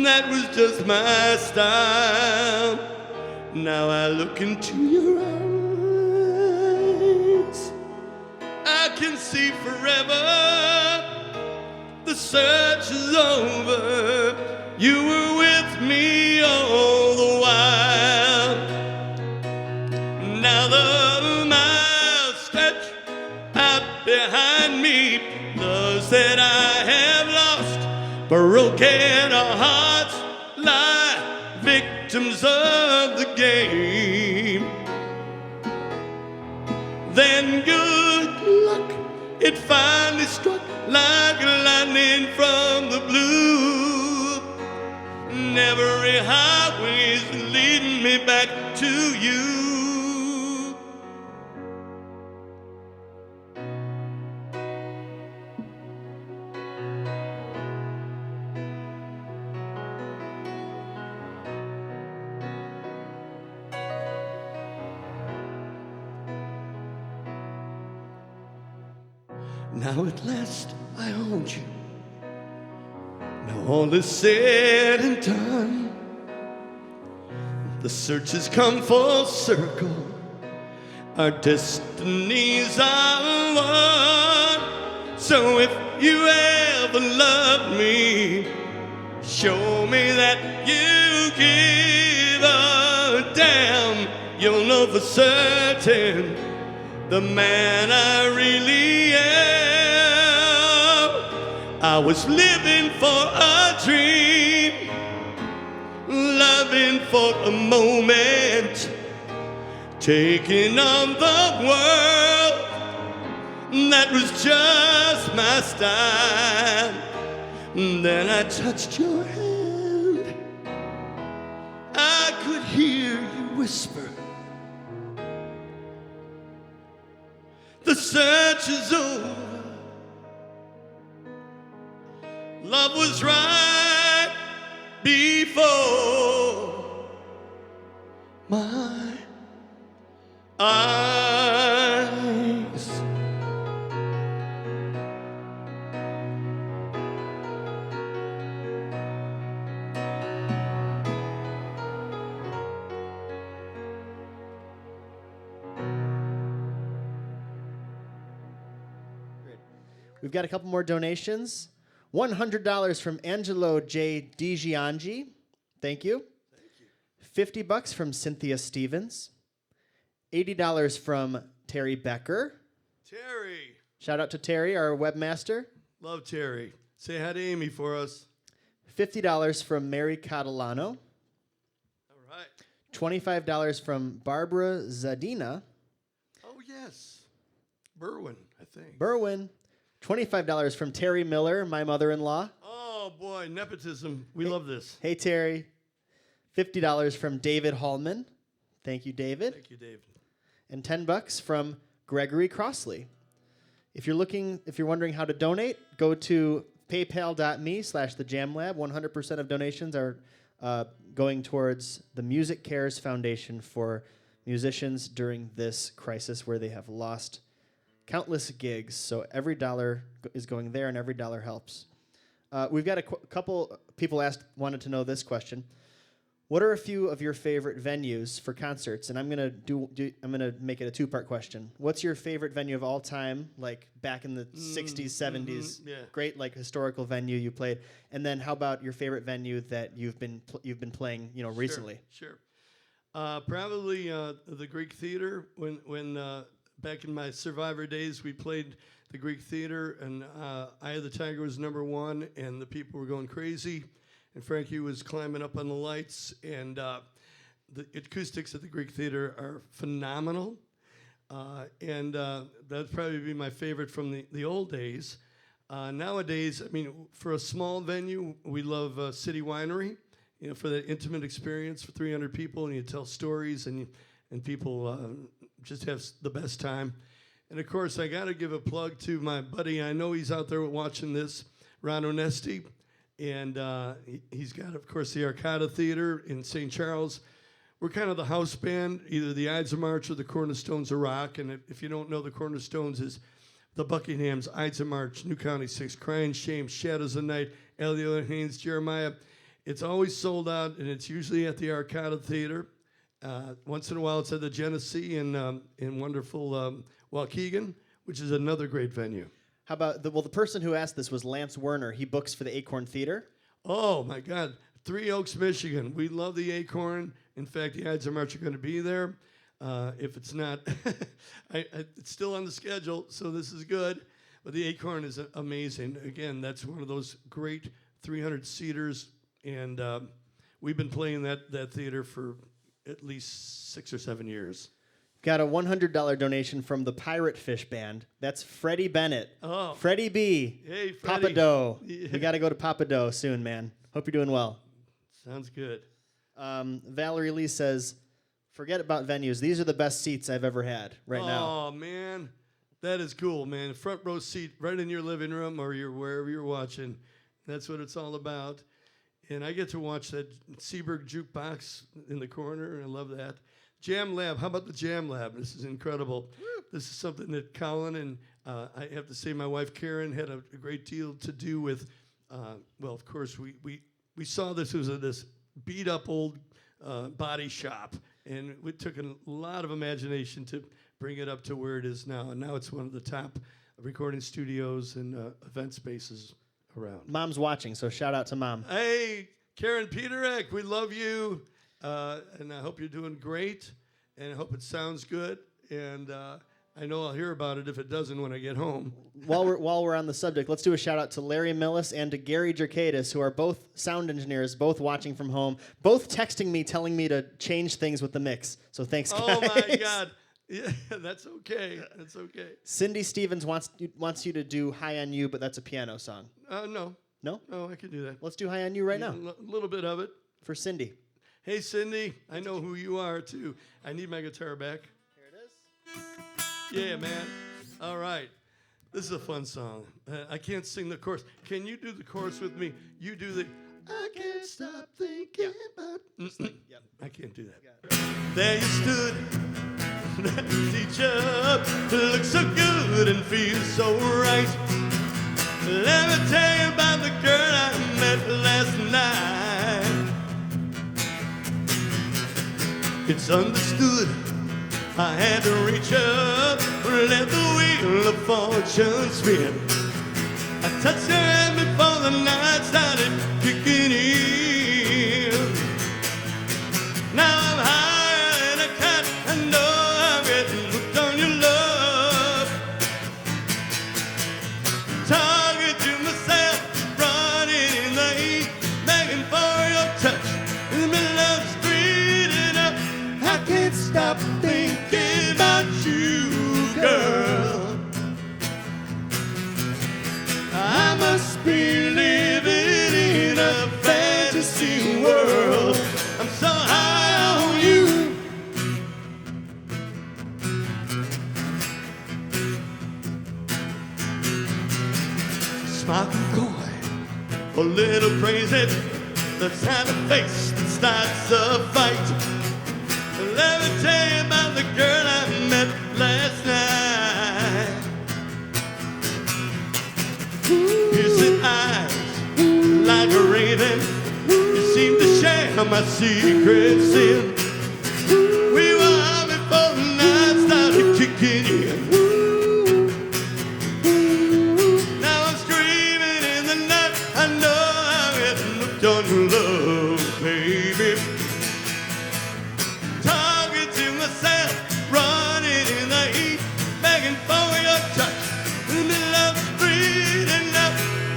That was just my style. Now I look into your eyes, I can see forever. The search is over. You were with me all the while. Now the miles stretch out behind me, those that I have lost, broken hearts lie victims of the game. Then good luck, it finally struck like lightning from the blue. And every highway's leading me back to you. Now at last I hold you. Now all is said and done. The search has come full circle. Our destinies are one. So if you ever love me, show me that you give a damn. You'll know for certain the man I really am. I was living for a dream, loving for a moment, taking on the world. That was just my style. Then I touched your hand. I could hear you whisper, the search is over. Love was right before my eyes. We've got a couple more donations. $100 from Angelo J. DiGiangi. Thank you. $50 from Cynthia Stevens. $80 from Terry Becker. Terry. Shout out to Terry, our webmaster. Love Terry. Say hi to Amy for us. $50 from Mary Catalano. All right. $25 from Barbara Zadina. Oh, yes. Berwin, I think. Berwin. $25 from Terry Miller, my mother-in-law. Oh, boy, nepotism. We love this. Hey, Terry. $50 from David Hallman. Thank you, David. Thank you, Dave. And $10 from Gregory Crossley. If you're wondering how to donate, go to paypal.me/thejamlab. 100% of donations are going towards the Music Cares Foundation for musicians during this crisis where they have lost countless gigs. So every dollar is going there, and every dollar helps. We've got a couple people wanted to know this question. What are a few of your favorite venues for concerts? And I'm gonna make it a two-part question. What's your favorite venue of all time, like back in the 60s, 70s? Yeah. Great, like historical venue you played. And then how about your favorite venue that you've been playing, recently? Sure. Probably the Greek Theater. When back in my Survivor days, we played the Greek Theater, and Eye of the Tiger was #1, and the people were going crazy. And Frankie was climbing up on the lights, and the acoustics at the Greek Theater are phenomenal. And that'd probably be my favorite from the old days. Nowadays, I mean, for a small venue, we love City Winery, for that intimate experience for 300 people, and you tell stories, and people just have the best time. And of course, I got to give a plug to my buddy. I know he's out there watching this, Ron Onesti. And he's got, of course, the Arcada Theater in St. Charles. We're kind of the house band, either the Ides of March or the Cornerstones of Rock. And if you don't know, the Cornerstones is the Buckinghams, Ides of March, New County 6, Crying Shame, Shadows of Night, Elliot Haynes, Jeremiah. It's always sold out, and it's usually at the Arcada Theater. Once in a while, it's at the Genesee in wonderful Waukegan, which is another great venue. How about the person who asked this was Lance Werner. He books for the Acorn Theater. Oh my God, Three Oaks, Michigan. We love the Acorn. In fact, the Ides of March are going to be there. If it's not, it's still on the schedule, so this is good. But the Acorn is amazing. Again, that's one of those great 300-seaters, and we've been playing that theater for at least 6 or 7 years. Got a $100 donation from the Pirate Fish Band. That's Freddie Bennett. Oh. Freddie B. Hey, Freddie. Papa Doe. Yeah. We got to go to Papa Doe soon, man. Hope you're doing well. Sounds good. Valerie Lee says, forget about venues. These are the best seats I've ever had now. Oh, man. That is cool, man. Front row seat right in your living room or wherever you're watching. That's what it's all about. And I get to watch that Seaberg jukebox in the corner, and I love that. Jam Lab, how about the Jam Lab? This is incredible. Woo. This is something that Colin and I have to say my wife Karen had a great deal to do with. Well, of course, we saw this was this beat-up old body shop, and it took a lot of imagination to bring it up to where it is now. And now it's one of the top recording studios and event spaces around. Mom's watching, so shout out to Mom. Hey, Karen Peterik, we love you. And I hope you're doing great. And I hope it sounds good. And I know I'll hear about it if it doesn't when I get home. While we're on the subject, let's do a shout out to Larry Millis and to Gary Jerkadis, who are both sound engineers, both watching from home, both texting me, telling me to change things with the mix. So thanks, guys. Oh my God. Yeah, that's okay. That's okay. Cindy Stevens wants you to do High on You, but that's a piano song. No. No? No, I can do that. Let's do High on You right now. A little bit of it. For Cindy. Hey, Cindy, I know who you are, too. I need my guitar back. Here it is. Yeah, man. All right. This is a fun song. I can't sing the chorus. Can you do the chorus with me? You do the, I can't stop thinking about... Yep. I can't do that. There you stood, that teacher, look so good and feel so right. Let me tell you about the girl I met last night. It's understood I had to reach up, let the wheel of fortune spin. I touched her hand before the night started kicking in. Now I'm higher than a cat, I know I'm getting hooked on your love. Talking to myself, running in the heat, begging for your touch in the middle of the street, and I can't stop thinking about you, girl. I must be living in a fantasy world. I'm so high on you. Smoking coy, a little crazy. That's how the face that starts a fight. Let me tell you about the girl I met last night. Piercing eyes like a raven. You seem to share my secrets in. We were high before the night started kicking in. Now I'm screaming in the night. I know I'm getting hooked on your love, baby. Talking to myself, running in the heat, begging for your touch in the middle of the street, and now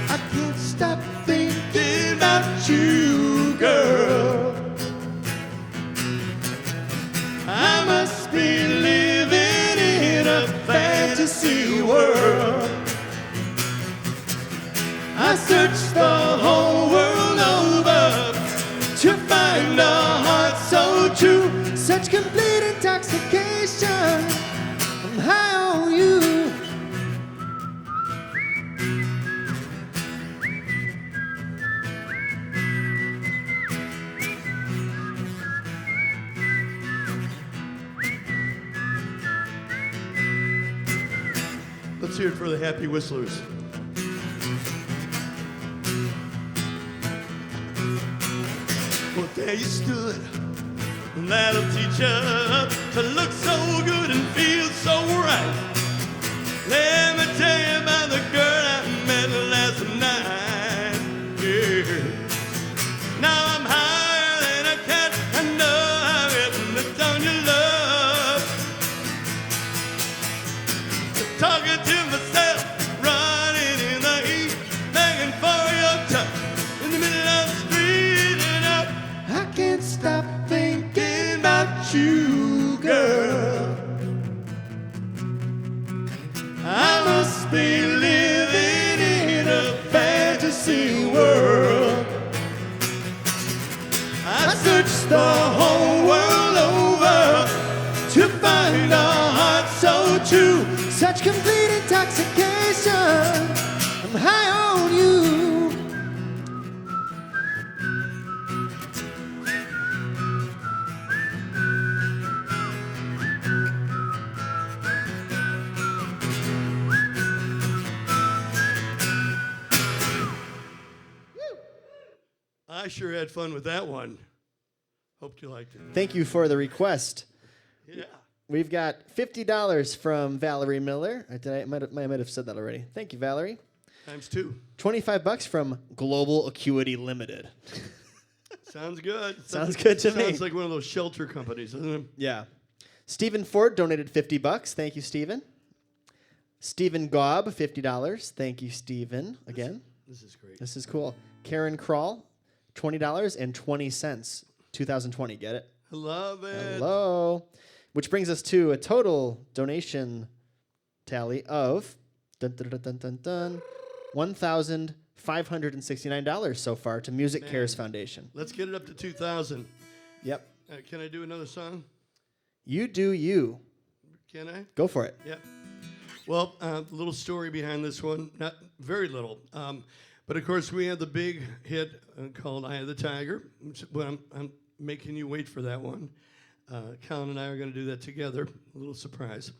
I can't stop thinking about you, girl. I must be living in a fantasy world. I searched the whole world over to find a heart so true. Such complete intoxication. I'm high on you. Let's hear it for the happy whistlers. Well, there you stood. That'll teach you to look so good and feel so right. Let me tell you about the girl I met last night. Yeah. Now I'm higher than a cat. I know I'm getting hooked on your love. Talking to myself, running in the heat, begging for your touch in the middle of the street, and I can't stop thinking about you, girl. I must be living in a fantasy world. I searched the whole world over to find a heart so true. Such complete intoxication. I'm high on you. I sure had fun with that one. Hope you liked it. Thank you for the request. Yeah. We've got $50 from Valerie Miller. I might have said that already. Thank you, Valerie. ×2. $25 from Global Acuity Limited. Sounds good. Sounds good to me. Sounds like one of those shelter companies, doesn't it? Yeah. Stephen Ford donated $50. Thank you, Stephen. Stephen Gobb, $50. Thank you, Stephen. Again. This is great. This is cool. Karen Kroll, $20.20. 2020. Get it? I love it. Hello. Which brings us to a total donation tally of $1,569 so far to Music Cares Foundation. Let's get it up to 2,000. Yep. Can I do another song? You do you. Can I? Go for it. Yeah. Well, a little story behind this one. Not very little. But, of course, we had the big hit called Eye of the Tiger. But I'm making you wait for that one. Colin and I are going to do that together. A little surprise.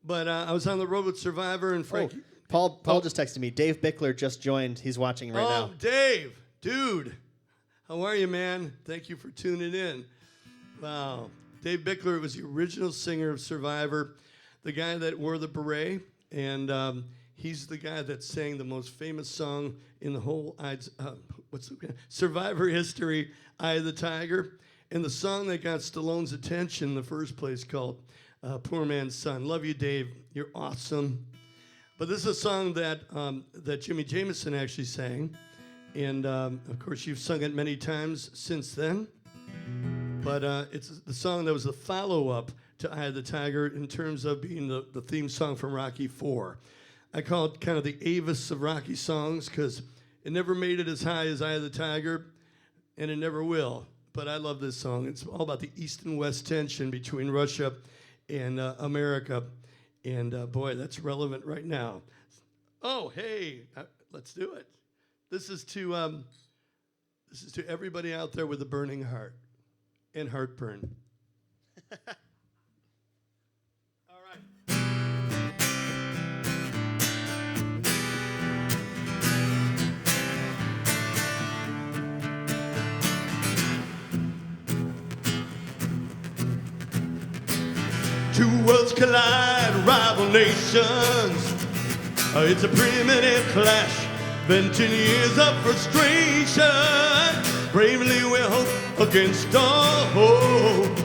But I was on the road with Survivor and Frankie. Paul just texted me. Dave Bickler just joined. He's watching right now. Oh, Dave. Dude. How are you, man? Thank you for tuning in. Wow. Dave Bickler was the original singer of Survivor, the guy that wore the beret, and he's the guy that sang the most famous song in the whole Survivor history, Eye of the Tiger, and the song that got Stallone's attention in the first place called Poor Man's Son. Love you, Dave. You're awesome. But this is a song that Jimmy Jamison actually sang, and of course you've sung it many times since then. But it's the song that was the follow-up to Eye of the Tiger in terms of being the theme song from Rocky IV. I call it kind of the Avis of Rocky songs because it never made it as high as Eye of the Tiger, and it never will. But I love this song. It's all about the East and West tension between Russia and America. And boy, that's relevant right now. Oh, hey, let's do it. This is to everybody out there with a burning heart and heartburn. All right. 2 worlds collide, rival nations. It's a primitive clash, venting years of frustration. Bravely we hope against all hope.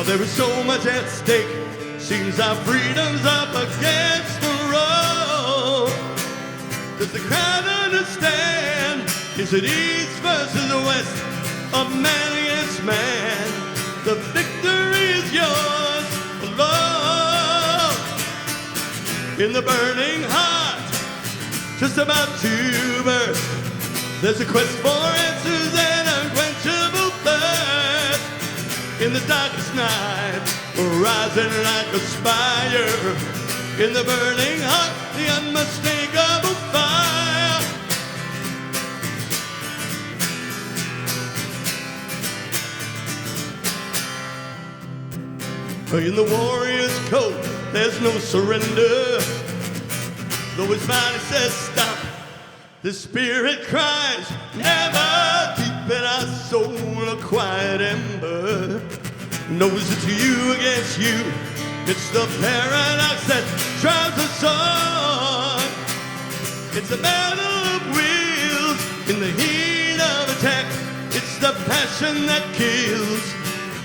There is so much at stake. Seems our freedom's up against the road. Does the crowd understand? Is it East versus West? Of man against man? The victory is yours alone. In the burning heart, just about to burst, there's a quest for answers and unquenchable thirst. In the darkest night, we're rising like a spire. In the burning heart, the unmistakable fire. In the warrior's code, there's no surrender. Though his body says stop, the spirit cries, never. Deep in our soul, a quiet ember knows it's you against you. It's the paradox that drives us on. It's a battle of wills in the heat of attack. It's the passion that kills.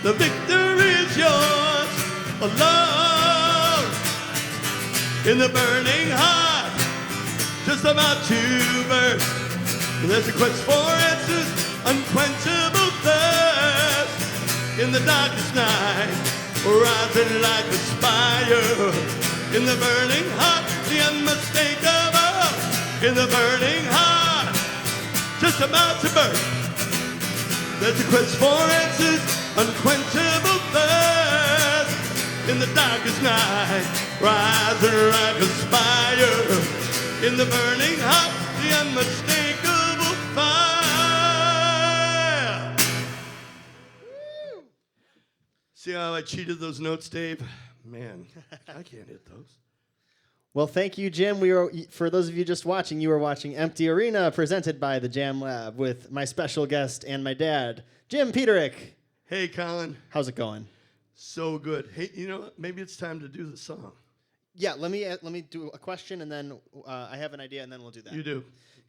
The victory is yours alone. In the burning heart, just about to burst, there's a quest for answers, unquenchable thirst. In the darkest night, rising like a spire. In the burning heart, the unmistakable. In the burning heart, just about to burst, there's a quest for answers, unquenchable thirst. In the darkest night, rising like a spire. In the burning heart, the unmistakable fire. See how I cheated those notes, Dave? Man, I can't hit those. Well, thank you, Jim. For those of you just watching, you were watching Empty Arena, presented by the Jam Lab, with my special guest and my dad, Jim Peterik. Hey, Colin. How's it going? So good. Hey, you know what? Maybe it's time to do the song. Yeah, let me do a question, and then I have an idea, and then we'll do that. You do.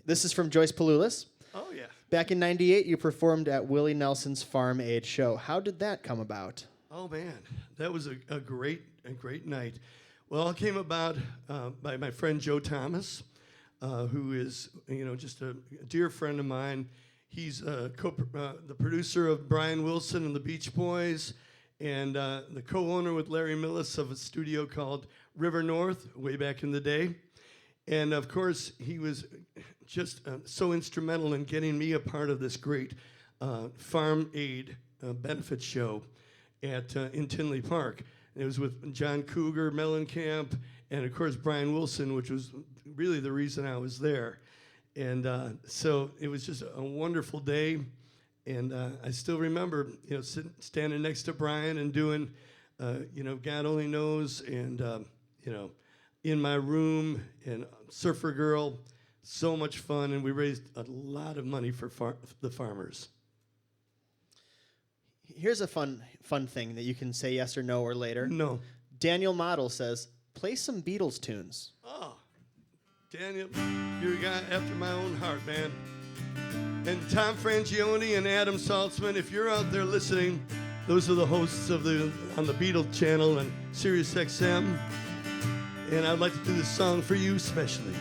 This is from Joyce Palulis. Oh, yeah. Back in '98, you performed at Willie Nelson's Farm Aid show. How did that come about? Oh, man. That was a great night. Well, it came about by my friend Joe Thomas, who is, just a dear friend of mine. He's the producer of Brian Wilson and the Beach Boys, and the co-owner with Larry Millis of a studio called River North way back in the day. And, of course, he was just so instrumental in getting me a part of this great Farm Aid benefit show in Tinley Park. And it was with John Cougar, Mellencamp, and, of course, Brian Wilson, which was really the reason I was there. And so it was just a wonderful day. And I still remember, standing next to Brian and doing, God Only Knows, and, In My Room, and Surfer Girl. So much fun, and we raised a lot of money for the farmers. Here's a fun thing that you can say yes or no or later. No. Daniel Model says, play some Beatles tunes. Oh, Daniel, you're a guy after my own heart, man. And Tom Frangione and Adam Saltzman, if you're out there listening, those are the hosts on the Beatles channel and Sirius XM. And I'd like to do this song for you especially.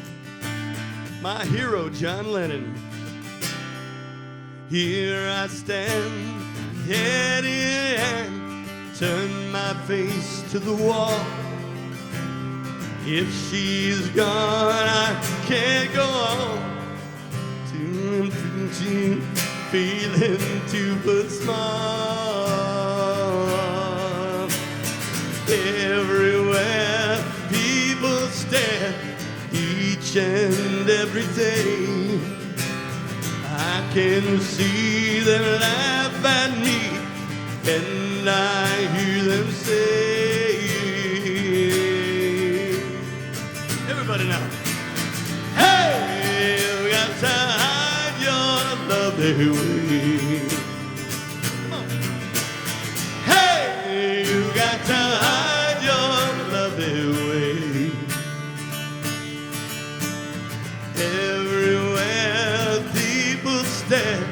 My hero, John Lennon. Here I stand, head in hand, turn my face to the wall. If she's gone, I can't go on. Too feeling too but small. Everywhere people stare, each and every day. I can see them laugh at me, and I hear them say, everybody now, hey, you got to hide your lovely way. Come on. Hey, you got to hide your lovely way. Everywhere people stare,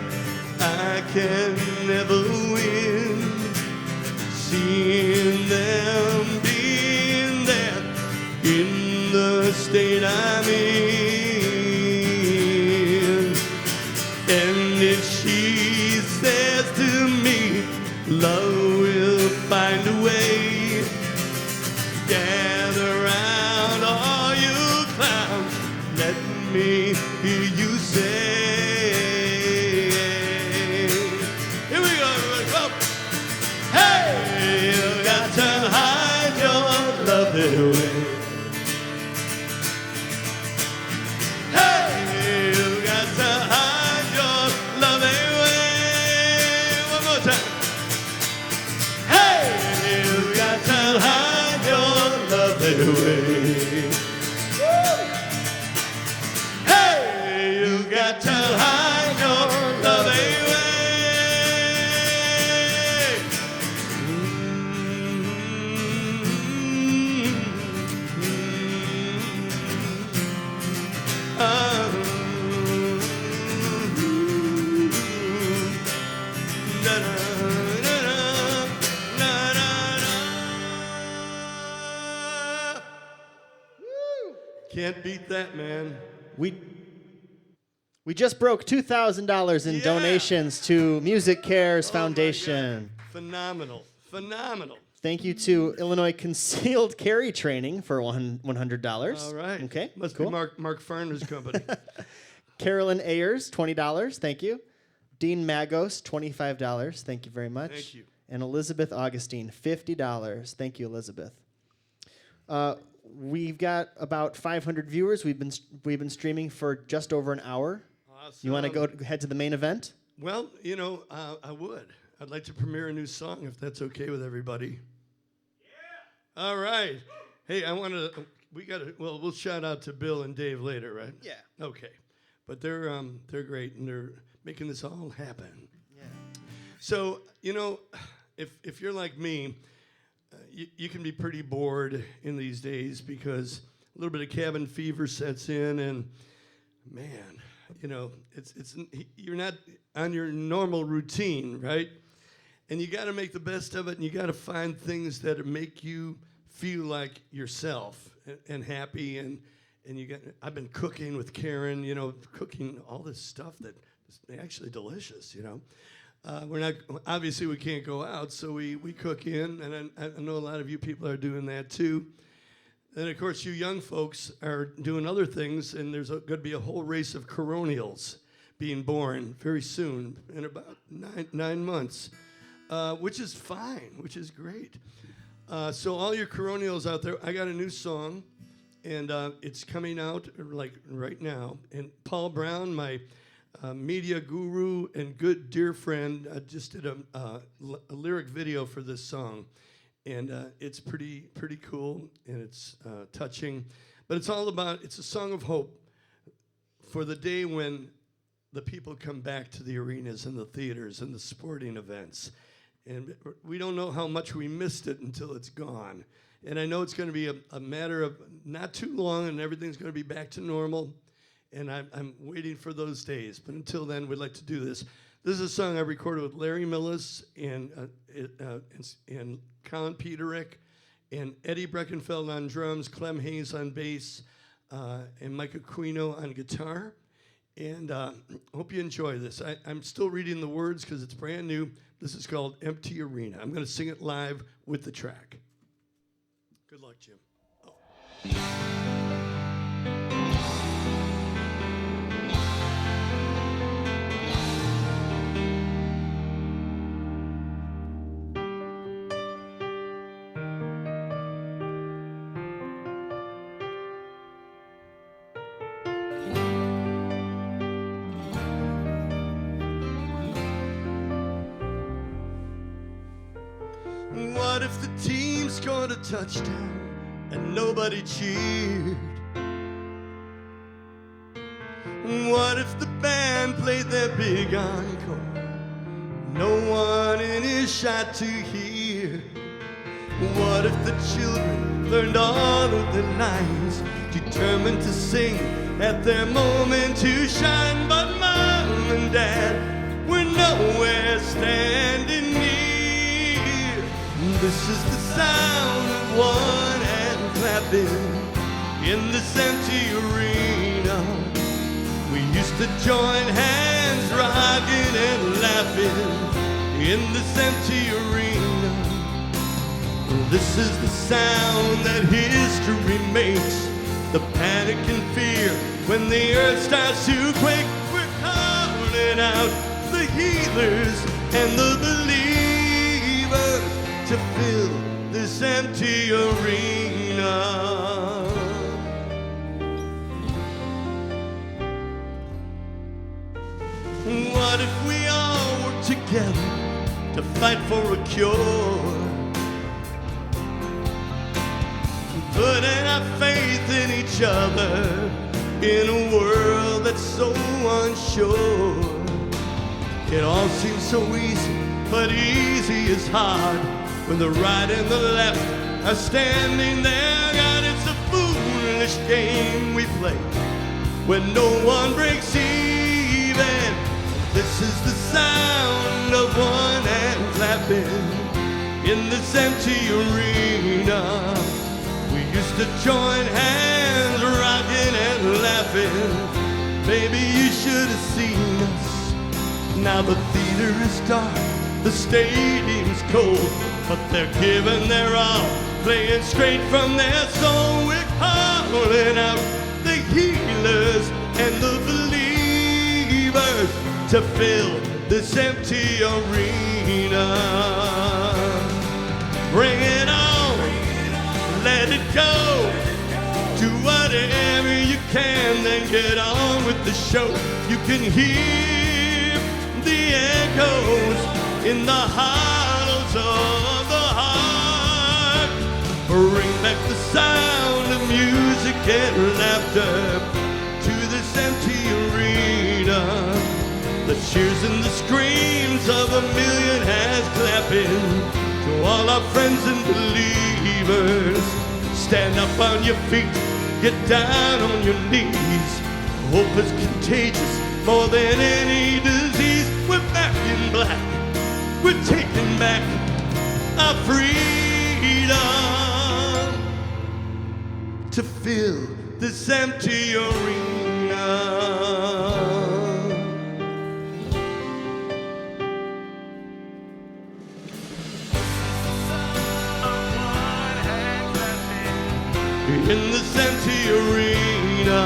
I can never win. Seeing them being there in the state I'm in. And if she says to me, love will find a way, gather round all you clowns, let me hear you say. Here we go, everybody, go. Hey, you got to hide your lovely way. Hey, you got to hide your lovely way. One more time. Hey, you got to hide your lovely way. Woo! Hey, you got to hide your lovely way. Can't beat that, man. We just broke $2,000 in donations to Music Cares Foundation. Phenomenal. Thank you to Illinois Concealed Carry Training for $100. All right. Okay. Must cool. be Mark Farner's company. Carolyn Ayers, $20. Thank you. Dean Magos, $25. Thank you very much. Thank you. And Elizabeth Augustine, $50. Thank you, Elizabeth. We've got about 500 viewers. We've been streaming for just over an hour. Awesome. You want to head to the main event? Well, I would. I'd like to premiere a new song if that's okay with everybody. Yeah. All right. Hey, we'll shout out to Bill and Dave later, right? Yeah. Okay. But they're great, and they're making this all happen. Yeah. So, if you're like me, you can be pretty bored in these days because a little bit of cabin fever sets in, and man, you know, you're not on your normal routine, right? And you got to make the best of it, and you got to find things that make you feel like yourself and happy. And I've been cooking with Karen, you know, cooking all this stuff that is actually delicious, you know. Obviously we can't go out, so we cook in, and I know a lot of you people are doing that too. And of course, you young folks are doing other things, and there's going to be a whole race of coronials being born very soon, in about nine months, which is fine, which is great. So all your coronials out there, I got a new song, and it's coming out like right now. And Paul Brown, my media guru and good dear friend, just did a lyric video for this song. And it's pretty cool, and it's touching. But it's a song of hope for the day when the people come back to the arenas and the theaters and the sporting events. And we don't know how much we missed it until it's gone. And I know it's going to be a matter of not too long, and everything's going to be back to normal. And I'm waiting for those days. But until then, we'd like to do this. This is a song I recorded with Larry Millis and Colin Peterik and Eddie Breckenfeld on drums, Clem Hayes on bass, and Mike Aquino on guitar. And hope you enjoy this. I'm still reading the words because it's brand new. This is called Empty Arena. I'm going to sing it live with the track. Good luck, Jim. What if the team scored a touchdown and nobody cheered? What if the band played their big encore, no one in earshot to hear? What if the children learned all of their lines, determined to sing at their moment to shine, but mom and dad were nowhere standing near? This is the sound of one hand clapping in this empty arena. We used to join hands, rocking and laughing in this empty arena. This is the sound that history makes, the panic and fear when the earth starts to quake. We're calling out the healers and the believers to fill this empty arena. What if we all work together to fight for a cure? Putting our faith in each other in a world that's so unsure. It all seems so easy, but easy is hard when the right and the left are standing there. God, it's a foolish game we play when no one breaks even. This is the sound of one hand clapping in this empty arena. We used to join hands, rocking and laughing. Baby, you should have seen us. Now the theater is dark, the stadium's cold, but they're giving their all, playing straight from their soul. We're calling out the healers and the believers to fill this empty arena. Bring it on, let it go. Do whatever you can, then get on with the show. You can hear the echoes in the hollows of the heart. Bring back the sound of music and laughter to this empty arena. The cheers and the screams of a million hands clapping To all our friends and believers, stand up on your feet, get down on your knees. Hope is contagious more than any disease. We're back in black, we're taking back our freedom to fill this empty arena. In this empty arena,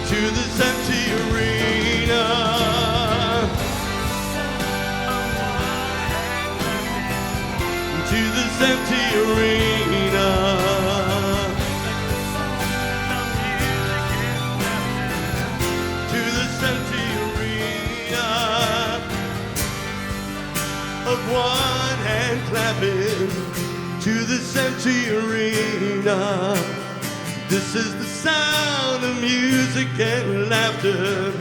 to this empty arena, to this empty arena, to this empty arena of one hand clapping, to this empty arena. This is the sound of music and laughter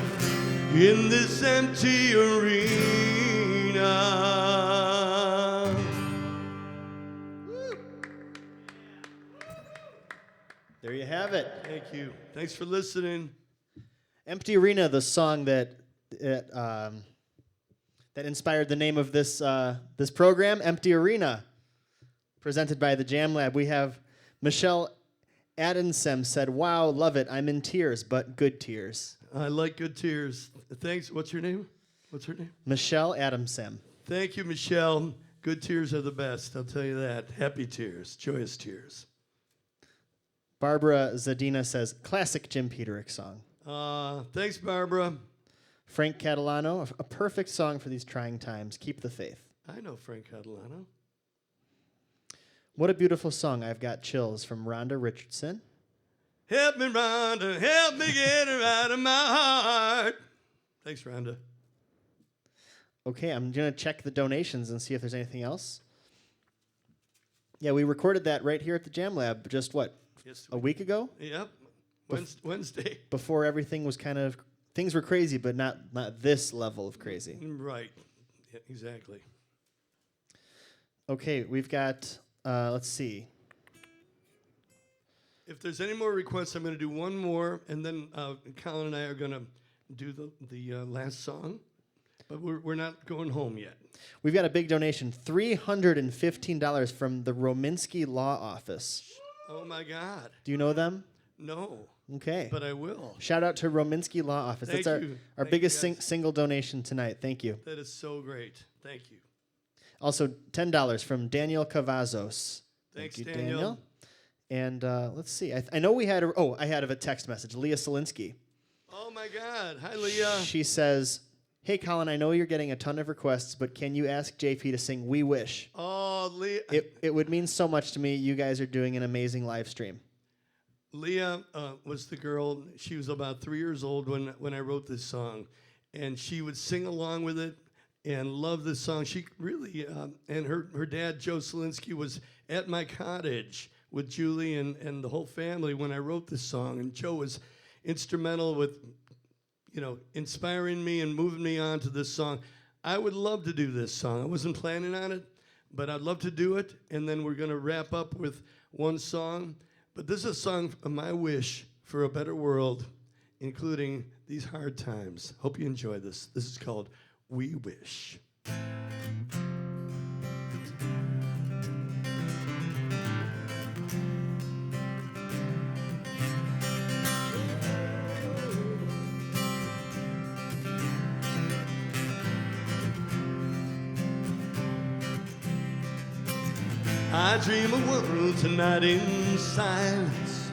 in this empty arena. Woo. There you have it. Thank you. Thanks for listening. Empty Arena, the song that inspired the name of this this program, Empty Arena, presented by the Jam Lab. We have Michelle Adensem said, "Wow, love it. I'm in tears, but good tears." I like good tears. Thanks. What's your name? What's her name? Michelle Adensem. Thank you, Michelle. Good tears are the best. I'll tell you that. Happy tears, joyous tears. Barbara Zadina says, "Classic Jim Peterik song." Thanks, Barbara. Frank Catalano, a perfect song for these trying times. Keep the faith. I know Frank Catalano. What a beautiful song. I've got chills from Rhonda Richardson. Help me, Rhonda. Help me get her out of my heart. Thanks, Rhonda. Okay, I'm going to check the donations and see if there's anything else. Yeah, we recorded that right here at the Jam Lab just, a week ago? Yep, Wednesday. Before everything was things were crazy, but not this level of crazy. Right, yeah, exactly. Okay, we've got, let's see. If there's any more requests, I'm going to do one more, and then Colin and I are going to do the last song. But we're not going home yet. We've got a big donation, $315 from the Rominsky Law Office. Oh, my God. Do you know them? No. Okay. But I will. Shout out to Rominsky Law Office. Thank That's you. our Thank biggest you, single donation tonight. Thank you. That is so great. Thank you. Also, $10 from Daniel Cavazos. Thanks, Thank you, Daniel. And let's see. I know we had I had a text message. Leah Solinsky. Oh, my God. Hi, Leah. She says, "Hey, Colin, I know you're getting a ton of requests, but can you ask JP to sing We Wish? Oh, Leah. It would mean so much to me. You guys are doing an amazing live stream." Leah was the girl. She was about 3 years old when I wrote this song, and she would sing along with it and love this song. She really, and her dad, Joe Solinsky, was at my cottage with Julie and the whole family when I wrote this song, and Joe was instrumental with, inspiring me and moving me on to this song. I would love to do this song. I wasn't planning on it, but I'd love to do it, and then we're going to wrap up with one song. But this is a song of my wish for a better world, including these hard times. Hope you enjoy this. This is called We Wish. I dream a world tonight in silence.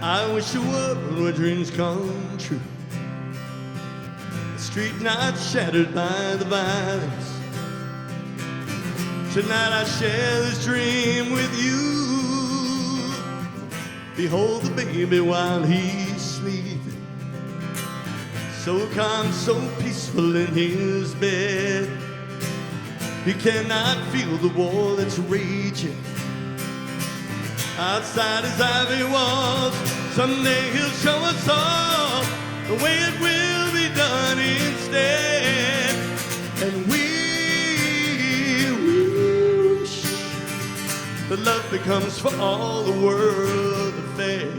I wish a world where dreams come true. A street not shattered by the violence. Tonight I share this dream with you. Behold the baby while he's sleeping, so calm, so peaceful in his bed. He cannot feel the war that's raging outside his ivy walls. Someday he'll show us all the way it will be done in instead. And we wish that love becomes for all the world a fair.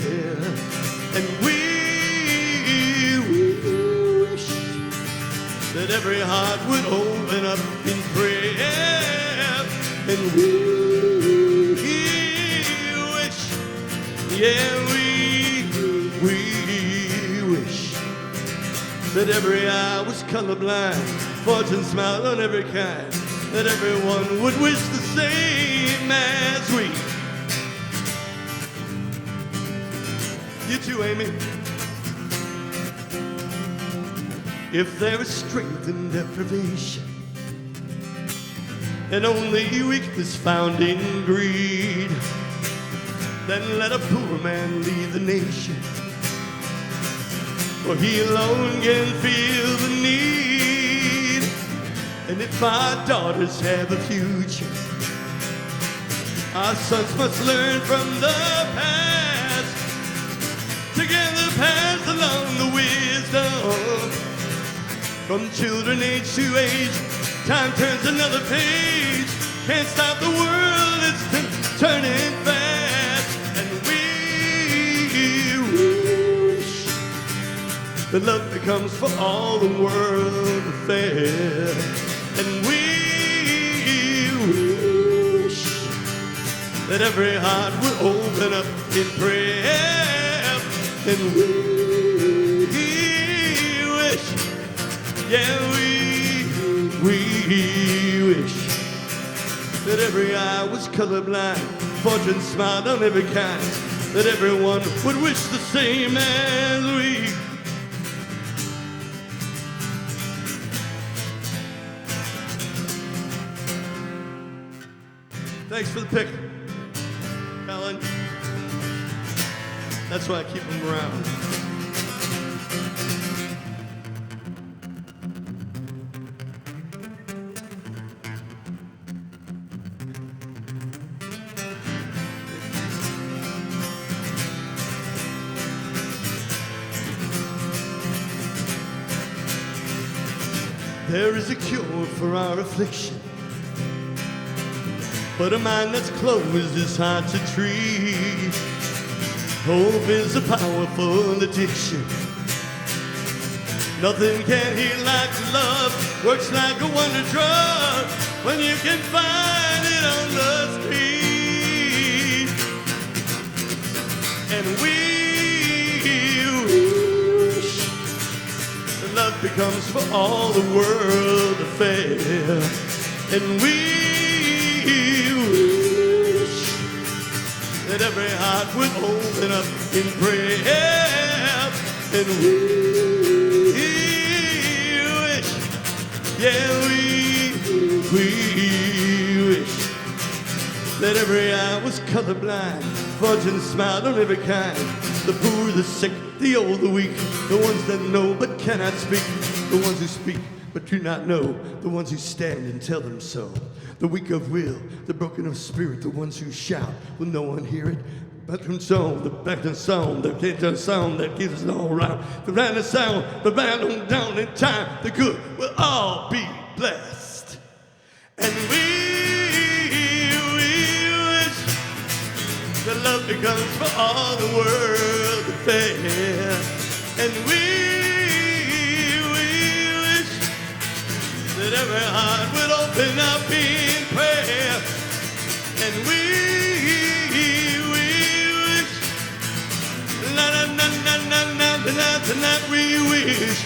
And we wish that every heart would open up in prayer. And we wish, yeah, we wish that every eye was colorblind, fortune smiled on every kind, that everyone would wish the same as we. You too, Amy. If there is strength in deprivation, and only weakness found in greed, then let a poor man lead the nation, for he alone can feel the need. And if our daughters have a future, our sons must learn from the past, together pass along the wisdom. From children age to age, time turns another page. Can't stop the world, it's turning fast. And we wish that love becomes for all the world fair. And we wish that every heart would open up in prayer. And we wish, yeah, we wish that every eye was colorblind, fortune smiled on every kind, that everyone would wish the same as we. Thanks for the pick, Colin. That's why I keep them around. There is a cure for our affliction, but a mind that's closed is hard to treat. Hope is a powerful addiction. Nothing can heal like love, works like a wonder drug when you can find it on the street. And we wish that love becomes for all the world a fair. And we wish that every heart would open up in prayer. And we wish, yeah, we wish that every eye was colorblind, fortune smiled on every kind, the poor, the sick, the old, the weak, the ones that know but cannot speak, the ones who speak but do not know, the ones who stand and tell them so, the weak of will, the broken of spirit, the ones who shout, will no one hear it? Background song, the background sound, the guitar sound that gives it all round, the random sound, the band on down in time, the good will all be blessed. And we wish that love becomes for all the world fair. And we wish that every heart would open up in prayer. And we wish, na na na na na na na, tonight we wish,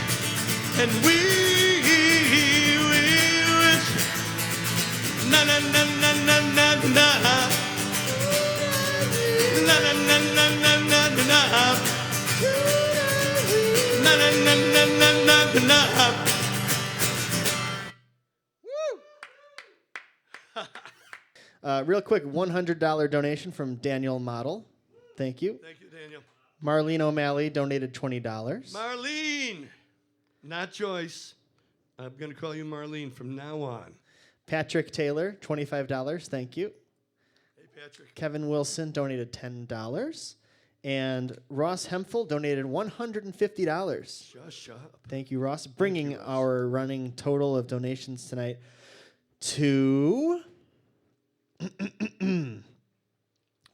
and we wish, na na na na na na na, na na na na na na na, na na na na na na na. Real quick, $100 donation from Daniel Model. Thank you. Thank you, Daniel. Marlene O'Malley donated $20. Marlene, not Joyce. I'm going to call you Marlene from now on. Patrick Taylor, $25. Thank you. Hey, Patrick. Kevin Wilson donated $10. And Ross Hempfel donated $150. Shush up. Thank you, Ross. Bringing our running total of donations tonight to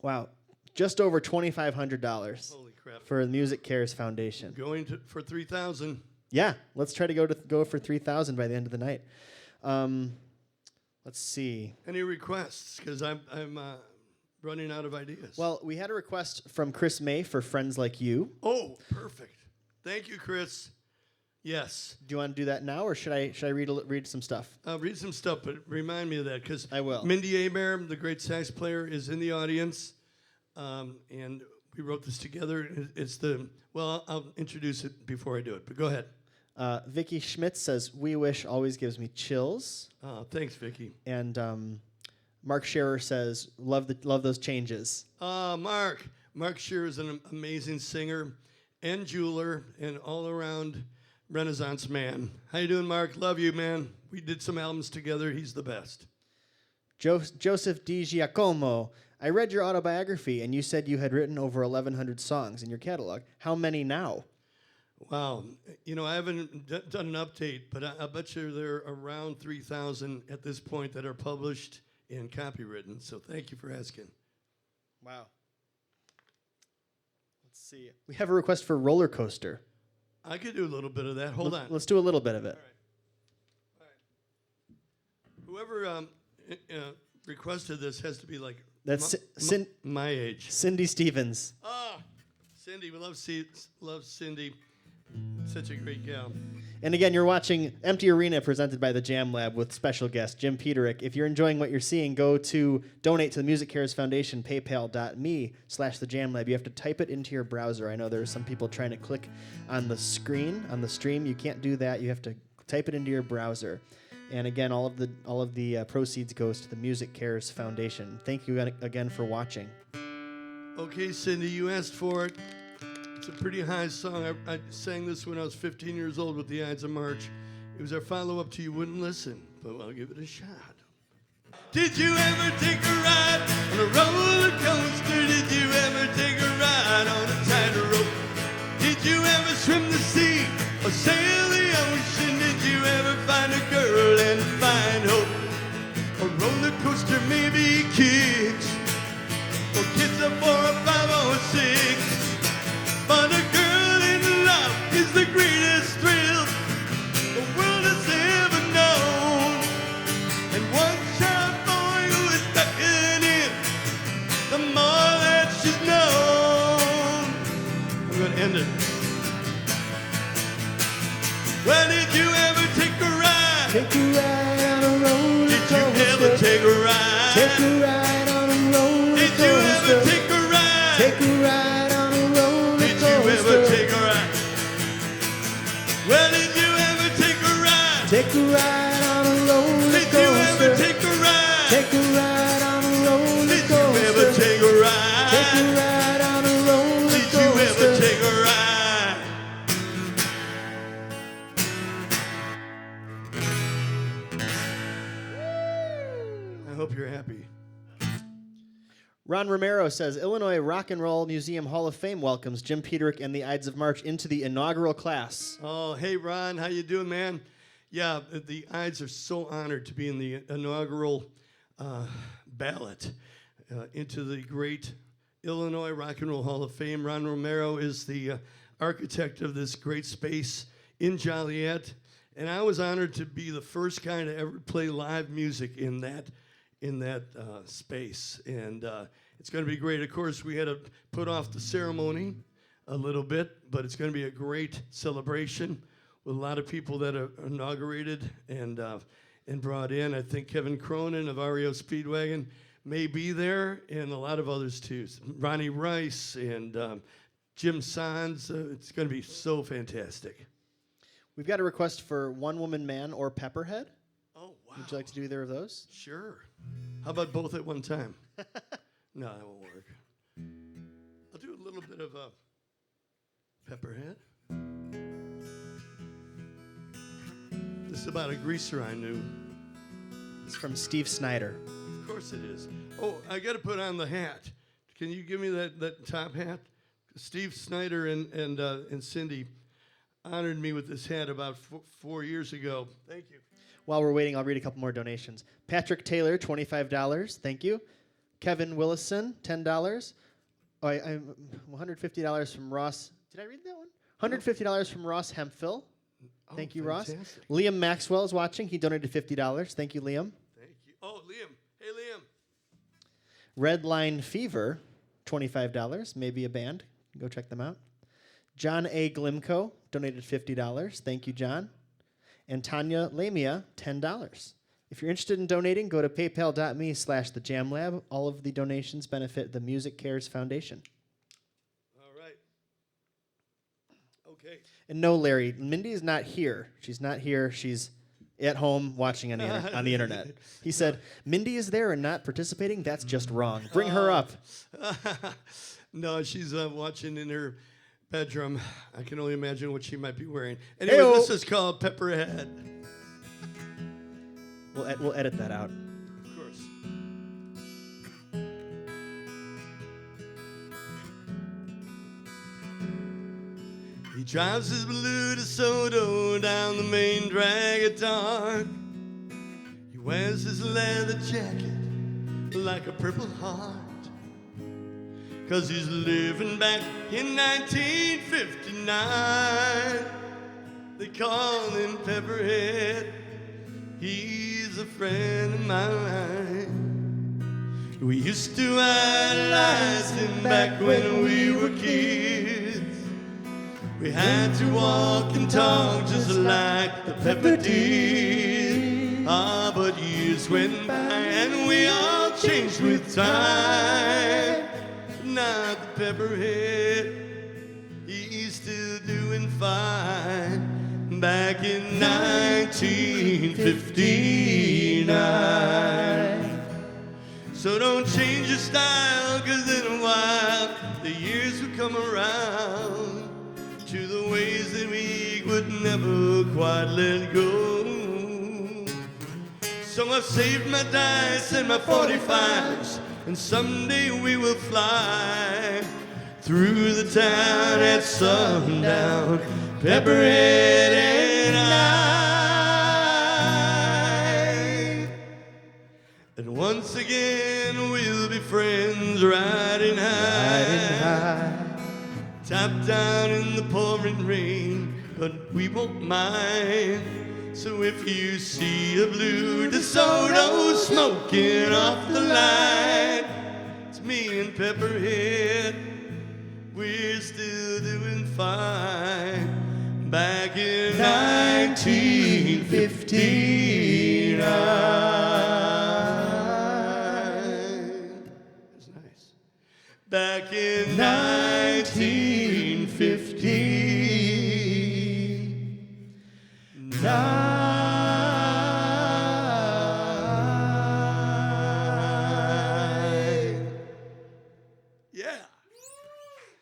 wow, just over $2,500. Holy crap. For the Music Cares Foundation. Going for 3,000. Yeah, let's try to go for 3,000 by the end of the night. Let's see. Any requests? Because I'm running out of ideas. Well, we had a request from Chris May for Friends Like You. Oh, perfect. Thank you, Chris. Yes. Do you want to do that now, or should I read some stuff? Read some stuff, but remind me of that, because I will. Mindy Aber, the great sax player, is in the audience, and we wrote this together. I'll introduce it before I do it, but go ahead. Vicky Schmitz says, "We Wish always gives me chills." Thanks, Vicky. And Mark Scherer says, love those changes." Mark Scherer is an amazing singer and jeweler and all-around Renaissance man. How you doing, Mark? Love you, man. We did some albums together. He's the best. Joseph Di Giacomo, "I read your autobiography, and you said you had written over 1,100 songs in your catalog. How many now?" Wow. I haven't done an update, but I bet you there are around 3,000 at this point that are published and copywritten. So thank you for asking. Wow. Let's see. We have a request for Roller Coaster. I could do a little bit of that. Hold on. Let's do a little bit of it. All right. Whoever requested this has to be like my age. Cindy Stevens. Cindy. We love Cindy. Such a great gal. And again, you're watching Empty Arena presented by the Jam Lab with special guest Jim Peterik. If you're enjoying what you're seeing, go to donate to the Music Cares Foundation, paypal.me/the Jam Lab. You have to type it into your browser. I know there are some people trying to click on the screen, on the stream. You can't do that. You have to type it into your browser. And again, all of the proceeds goes to the Music Cares Foundation. Thank you again for watching. Okay, Cindy, you asked for it. It's a pretty high song. I sang this when I was 15 years old with the Ides of March. It was our follow-up to You Wouldn't Listen, but I'll give it a shot. Did you ever take a ride on a roller coaster? Did you ever take a ride on a tightrope? Did you ever swim the sea or sail the ocean? Did you ever find a girl and find hope? A roller coaster maybe kicks, or kids are 4 or 5 or 6. But a girl in love is the greatest thrill the world has ever known. And one shy boy who is beckoning, the more that she's known. I'm going to end it. Well, did you ever take a ride? Take a ride on a roller coaster. Did you ever take a ride? Take a ride on a roller coaster. Did you ever take a ride? Take a ride on a roller coaster. Did you ever take a ride? Well, did you ever take a ride? Take a ride on a roller Did coaster. you ever take a ride? Take a ride on a roller Did coaster. you ever take a ride? Take a ride on a roller Did coaster. you ever take a ride? I hope you're happy. Ron Romero says, Illinois Rock and Roll Museum Hall of Fame welcomes Jim Peterik and the Ides of March into the inaugural class. Oh, hey, Ron. How you doing, man? Yeah, the Ides are so honored to be in the inaugural ballot into the great Illinois Rock and Roll Hall of Fame. Ron Romero is the architect of this great space in Joliet, and I was honored to be the first guy to ever play live music in that space, and it's going to be great. Of course, we had to put off the ceremony a little bit, but it's going to be a great celebration with a lot of people that are inaugurated and brought in. I think Kevin Cronin of REO Speedwagon may be there, and a lot of others too. Ronnie Rice and Jim Sands. It's going to be so fantastic. We've got a request for One Woman Man or Pepperhead. Oh, wow. Would you like to do either of those? Sure. How about both at one time? No, that won't work. I'll do a little bit of Pepperhead. This is about a greaser I knew. It's from Steve Snyder. Of course it is. Oh, I got to put on the hat. Can you give me that top hat? Steve Snyder and Cindy honored me with this hat about 4 years ago. Thank you. While we're waiting, I'll read a couple more donations. Patrick Taylor, $25. Thank you. Kevin Willison, $10. I'm $150 from Ross. Did I read that one? $150 from Ross Hemphill. Thank you, fantastic. Ross. Liam Maxwell is watching. He donated $50. Thank you, Liam. Thank you. Oh, Liam. Hey, Liam. Redline Fever, $25. Maybe a band. Go check them out. John A. Glimko donated $50. Thank you, John. And Tanya Lamia, $10. If you're interested in donating, go to paypal.me/thejamlab. All of the donations benefit the Music Cares Foundation. All right. Okay. And no, Larry, Mindy is not here. She's not here. She's at home watching on the internet. He said, Mindy is there and not participating? That's just wrong. Bring her up. No, she's watching in her bedroom. I can only imagine what she might be wearing. Anyway, Hey-o. This is called Pepperhead. We'll edit that out. Of course. He drives his blue DeSoto down the main drag at dark. He wears his leather jacket like a purple heart. 'Cause he's living back in 1959. They call him Pepperhead. He's a friend of mine. We used to idolize him back when we were kids. We had to walk and talk just like the Pepper did. Ah, but years went by and we all changed with time. Now the Pepperhead, he's still doing fine. Back in 1959. So don't change your style, 'cause in a while the years will come around to the ways that we would never quite let go. So I've saved my dice and my 45s, and someday we will fly through the town at sundown, Pepperhead and I. And once again we'll be friends riding high, top down in the pouring rain, but we won't mind. So if you see a blue DeSoto smoking off the line, it's me and Pepperhead. We're still doing fine. Back in 1959. That's nice. Back in 1959.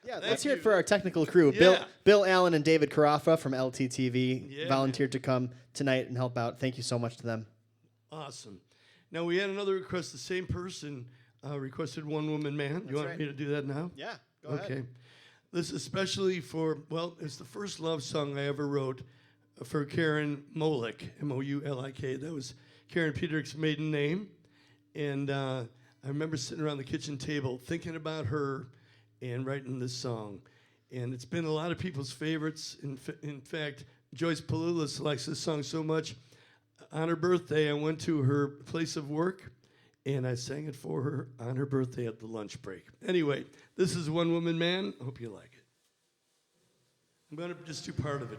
Yeah, let's hear it for our technical crew. Yeah. Bill Allen and David Carafa from LTTV Yeah, volunteered to come tonight and help out. Thank you so much to them. Awesome. Now we had another request. The same person requested One Woman Man. You want right. me to do that now? Yeah, go Okay. ahead. This is especially for, well, it's the first love song I ever wrote for Karen Molik, M-O-U-L-I-K. That was Karen Peterik's maiden name. And I remember sitting around the kitchen table thinking about her and writing this song. And it's been a lot of people's favorites. In fact, Joyce Palulis likes this song so much. On her birthday, I went to her place of work, and I sang it for her on her birthday at the lunch break. Anyway, this is One Woman Man. I hope you like it. I'm going to just do part of it.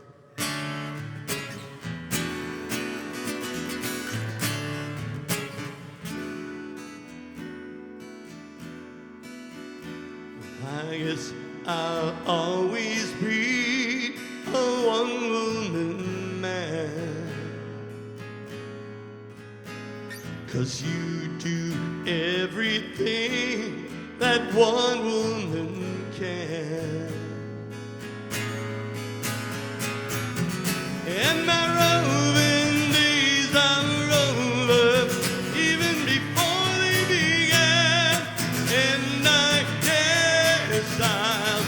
I guess I'll always be a one-woman man, 'cause you do everything that one woman can. And my roving days are over, even before they began. And I guess I'll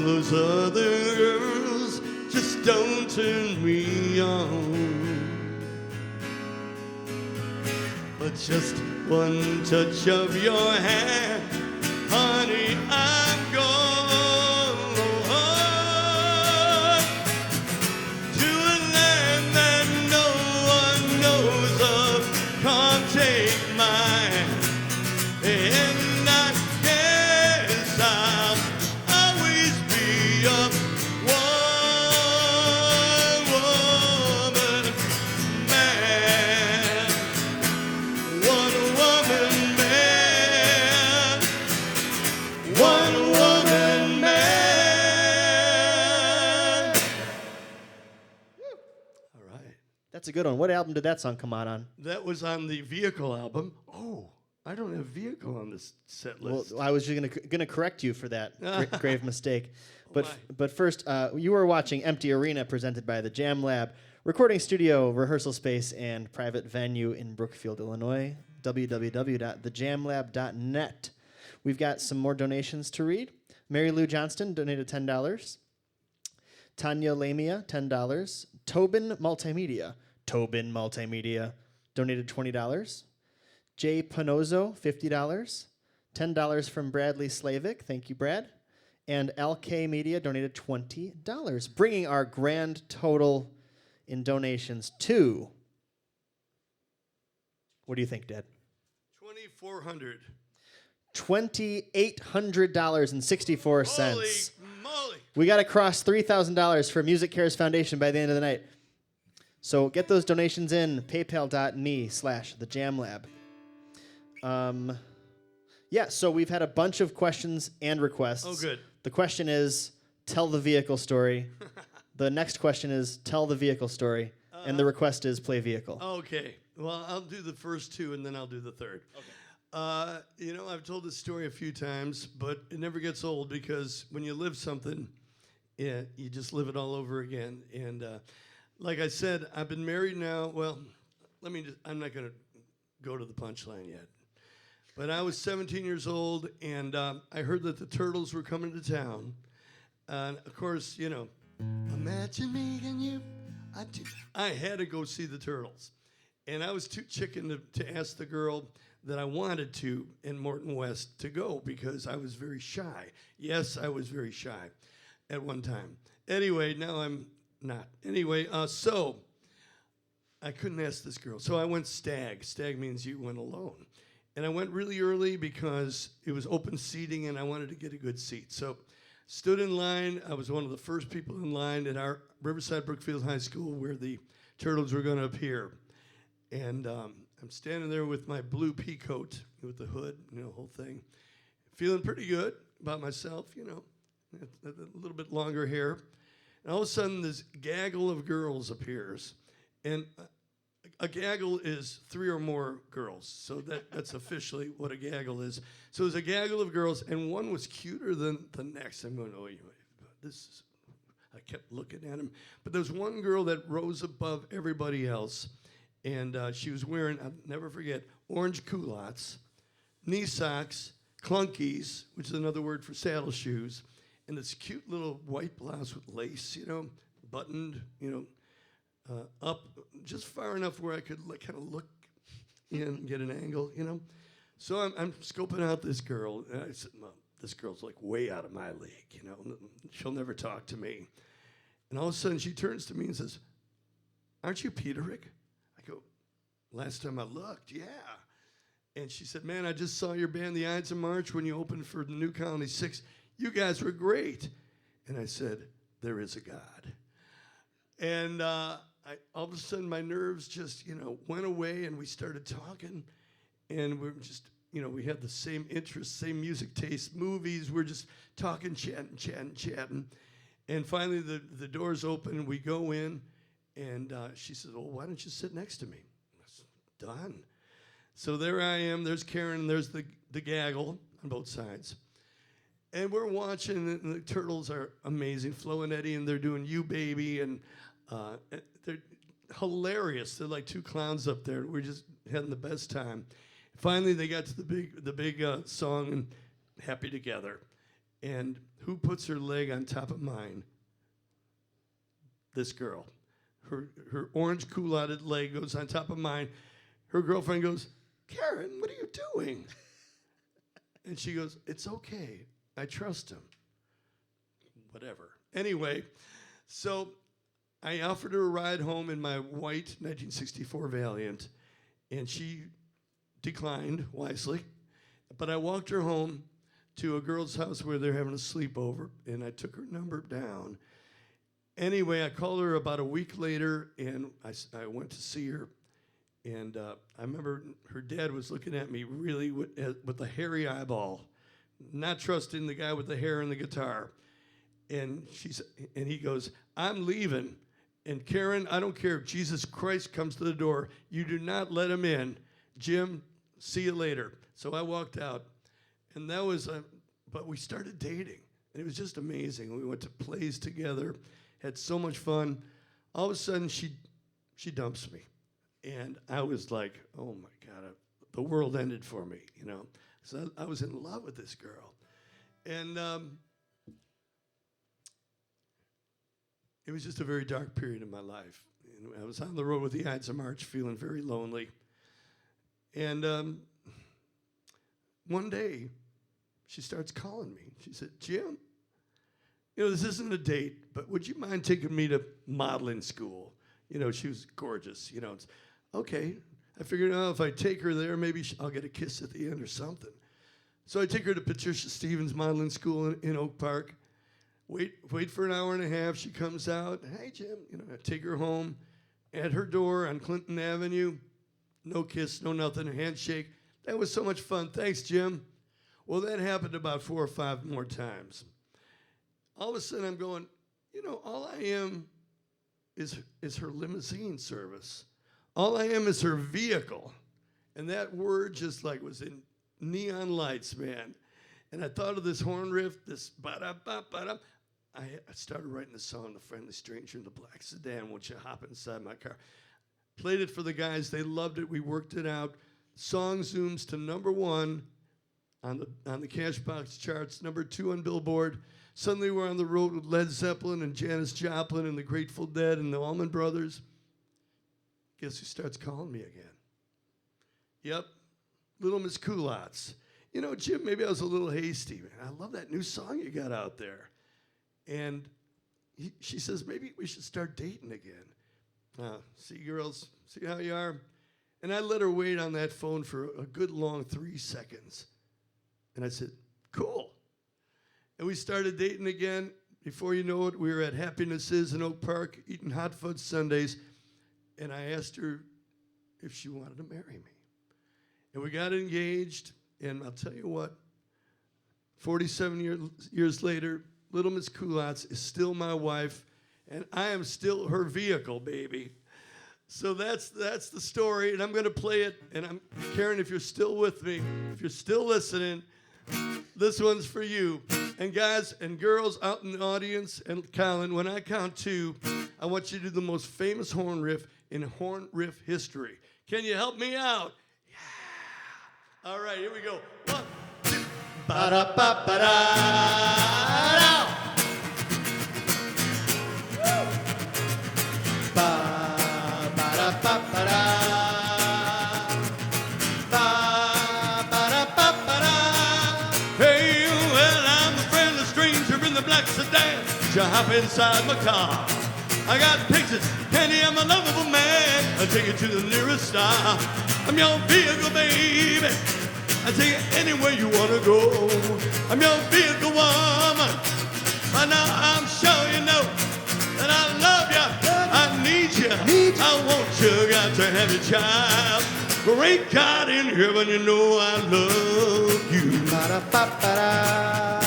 those other girls just don't turn me on. But just one touch of your hand, honey, I'm gone. To a land that no one knows of, can't take my hand. And I guess I'll always be a one-woman man. One-woman man. One-woman man. All right. That's a good one. What album did that song come out on? That was on the Vehicle album. Oh, I don't have Vehicle on this set list. Well, I was just gonna correct you for that grave mistake. But my. but first, you were watching Empty Arena, presented by the Jam Lab, recording studio, rehearsal space, and private venue in Brookfield, Illinois. www.thejamlab.net. We've got some more donations to read. Mary Lou Johnston donated $10. Tanya Lamia, $10. Tobin Multimedia donated $20. Jay Panozzo, $50. $10 from Bradley Slavic. Thank you, Brad. And LK Media donated $20, bringing our grand total in donations to, what do you think, Dad? $2,400. $2,800.64. Holy moly. We got to cross $3,000 for Music Cares Foundation by the end of the night. So get those donations in, paypal.me/thejamlab. Yeah, so we've had a bunch of questions and requests. Oh, good. The question is, tell the vehicle story. The next question is, tell the vehicle story. And the request is, play vehicle. Okay. Well, I'll do the first two, and then I'll do the third. Okay. I've told this story a few times, but it never gets old because when you live something, you just live it all over again. And like I said, I've been married now. Well, I'm not going to go to the punchline yet. But I was 17 years old, and I heard that the Turtles were coming to town. And, of course, imagine me and you. I had to go see the Turtles. And I was too chicken to ask the girl that I wanted to in Morton West to go because I was very shy. Yes, I was very shy at one time. Anyway, now I'm not. Anyway, so I couldn't ask this girl. So I went stag. Stag means you went alone. And I went really early because it was open seating and I wanted to get a good seat. So stood in line. I was one of the first people in line at our Riverside Brookfield High School where the Turtles were going to appear. And I'm standing there with my blue pea coat with the hood, whole thing. Feeling pretty good about myself, a little bit longer hair. And all of a sudden, this gaggle of girls appears. And a gaggle is 3 or more girls. So that's officially what a gaggle is. So there's a gaggle of girls, and one was cuter than the next. I'm going, I kept looking at him. But there's one girl that rose above everybody else. And she was wearing, I'll never forget, orange culottes, knee socks, clunkies, which is another word for saddle shoes, and this cute little white blouse with lace, buttoned, up just far enough where I could kind of look in and get an angle, So I'm scoping out this girl, and I said, well, this girl's like way out of my league, She'll never talk to me. And all of a sudden she turns to me and says, aren't you Peterik? Last time I looked, yeah. And she said, man, I just saw your band, the Ides of March, when you opened for the New Colony 6. You guys were great. And I said, there is a God. And all of a sudden, my nerves just, went away, and we started talking. And we were just, we had the same interests, same music taste, movies. We're just talking, chatting. And finally, the doors open, and we go in. And she says, well, why don't you sit next to me? Done. So there I am. There's Karen. And there's the gaggle on both sides. And we're watching, and the Turtles are amazing. Flo and Eddie, and they're doing You Baby, and they're hilarious. They're like two clowns up there. We're just having the best time. Finally, they got to the big song, and Happy Together. And who puts her leg on top of mine? This girl. Her orange culottes leg goes on top of mine. Her girlfriend goes, Karen, what are you doing? And she goes, it's okay. I trust him. Whatever. Anyway, so I offered her a ride home in my white 1964 Valiant, and she declined wisely. But I walked her home to a girl's house where they're having a sleepover, and I took her number down. Anyway, I called her about a week later, and I went to see her. And I remember her dad was looking at me really with a hairy eyeball, not trusting the guy with the hair and the guitar. And he goes, I'm leaving. And Karen, I don't care if Jesus Christ comes to the door. You do not let him in. Jim, see you later. So I walked out. And that was, but we started dating. And it was just amazing. We went to plays together, had so much fun. All of a sudden, she dumps me. And I was like, oh my God, the world ended for me, you know. So I was in love with this girl. And it was just a very dark period in my life. And I was on the road with the Ides of March feeling very lonely. And one day, she starts calling me. She said, Jim, you know, this isn't a date, but would you mind taking me to modeling school? You know, she was gorgeous, you know. Okay. I figured, oh, if I take her there, maybe I'll get a kiss at the end or something. So I take her to Patricia Stevens Modeling School in Oak Park. Wait for an hour and a half. She comes out. Hey, Jim. You know, I take her home. At her door on Clinton Avenue, no kiss, no nothing, a handshake. That was so much fun. Thanks, Jim. Well, that happened about 4 or 5 more times. All of a sudden, I'm going, you know, all I am is her limousine service. All I am is her vehicle. And that word just like was in neon lights, man. And I thought of this horn riff, this ba-da-ba-ba-da. I started writing the song, The Friendly Stranger in the Black Sedan, Won't You Hop Inside My Car. Played it for the guys. They loved it. We worked it out. Song zooms to #1 on the Cashbox charts, #2 on Billboard. Suddenly we're on the road with Led Zeppelin and Janis Joplin and the Grateful Dead and the Allman Brothers. Guess who starts calling me again? Yep, Little Miss Culottes. You know, Jim, maybe I was a little hasty, man. I love that new song you got out there. And she says, maybe we should start dating again. See, girls, see how you are? And I let her wait on that phone for a good long 3 seconds. And I said, cool. And we started dating again. Before you know it, we were at Happiness Is in Oak Park eating hot fudge sundaes. And I asked her if she wanted to marry me. And we got engaged. And I'll tell you what, 47 years later, Little Miss Culottes is still my wife. And I am still her vehicle, baby. So that's the story. And I'm going to play it. And Karen, if you're still with me, if you're still listening, this one's for you. And guys and girls out in the audience, and Colin, when I count 2, I want you to do the most famous horn riff in horn riff history. Can you help me out? Yeah. All right, here we go. 1, 2. Ba-da-ba-ba-da. Ba-ba-da-ba-ba-da. Hey, well, I'm a friendly stranger in the black sedan. You hop inside my car. I got pictures, candy, I'm a lovable man. I'll take you to the nearest star. I'm your vehicle, baby. I take you anywhere you wanna go. I'm your vehicle, woman. By now I'm sure you know that I love you. I need you. I want you. Got to have your child. Great God in heaven, you know I love you. Ba-da-ba-ba-da.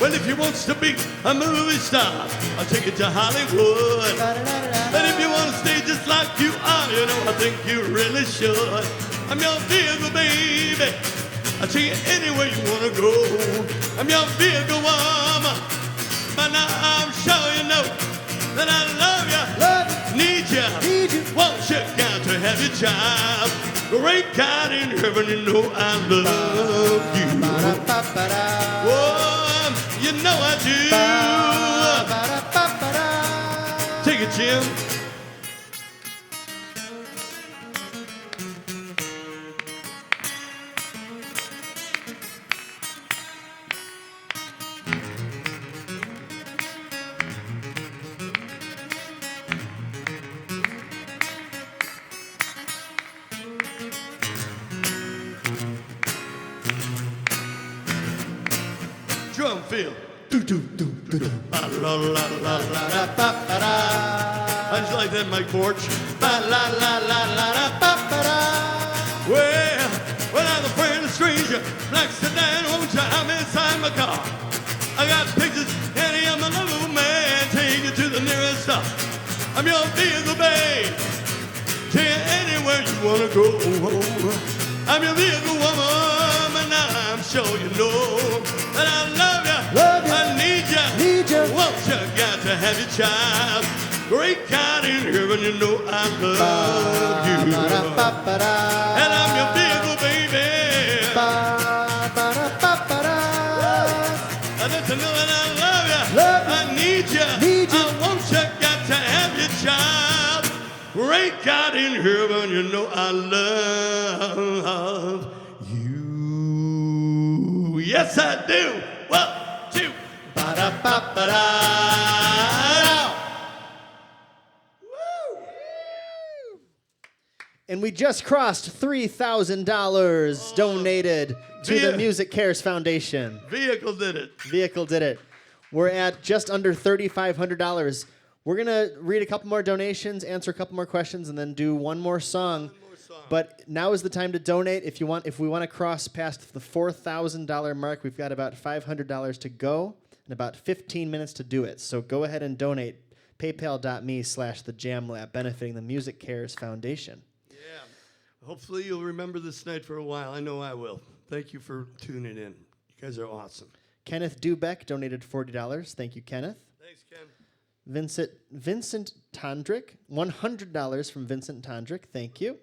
Well, if you wants to be a movie star, I'll take you to Hollywood. And if you want to stay just like you are, you know, I think you really should. I'm your vehicle, baby. I'll take you anywhere you want to go. I'm your vehicle, woman. But now I'm sure you know that I love you, need you, want you, got to have your job. Great God in heaven, you know I love you. Oh, you know I do. Take it, Jim. Drum fill. Do do do do do. La la la la la ba ba da. How'd you like that, Mike Porch? La la la la la ba ba da. Well, when I'm a friend of stranger, black sedan, won't you? I'm inside my car. I got pictures, and I'm a little man. Take you to the nearest stop. I'm your vehicle, babe. Take you anywhere you wanna go. I'm your vehicle, woman, and I'm sure you know that I love you. I need you. Won't you? Got to have your child. Great God in heaven, you know I love you. And I'm your vehicle, baby. That's to know that I love you. I need you. I want you. Got to have your child. Great God in heaven, you know I love you. Yes, I do. 1, 2. Ba-da-ba-ba-da. And we just crossed $3,000 donated to the Music Cares Foundation. Vehicle did it. Vehicle did it. We're at just under $3,500. We're going to read a couple more donations, answer a couple more questions, and then do one more song. But now is the time to donate. If we want to cross past the $4,000 mark, we've got about $500 to go and about 15 minutes to do it. So go ahead and donate. PayPal.me/thejamlab, benefiting the Music Cares Foundation. Yeah. Hopefully you'll remember this night for a while. I know I will. Thank you for tuning in. You guys are awesome. Kenneth Dubeck donated $40. Thank you, Kenneth. Thanks, Ken. Vincent Tondrick, $100 from Vincent Tondrick. Thank you.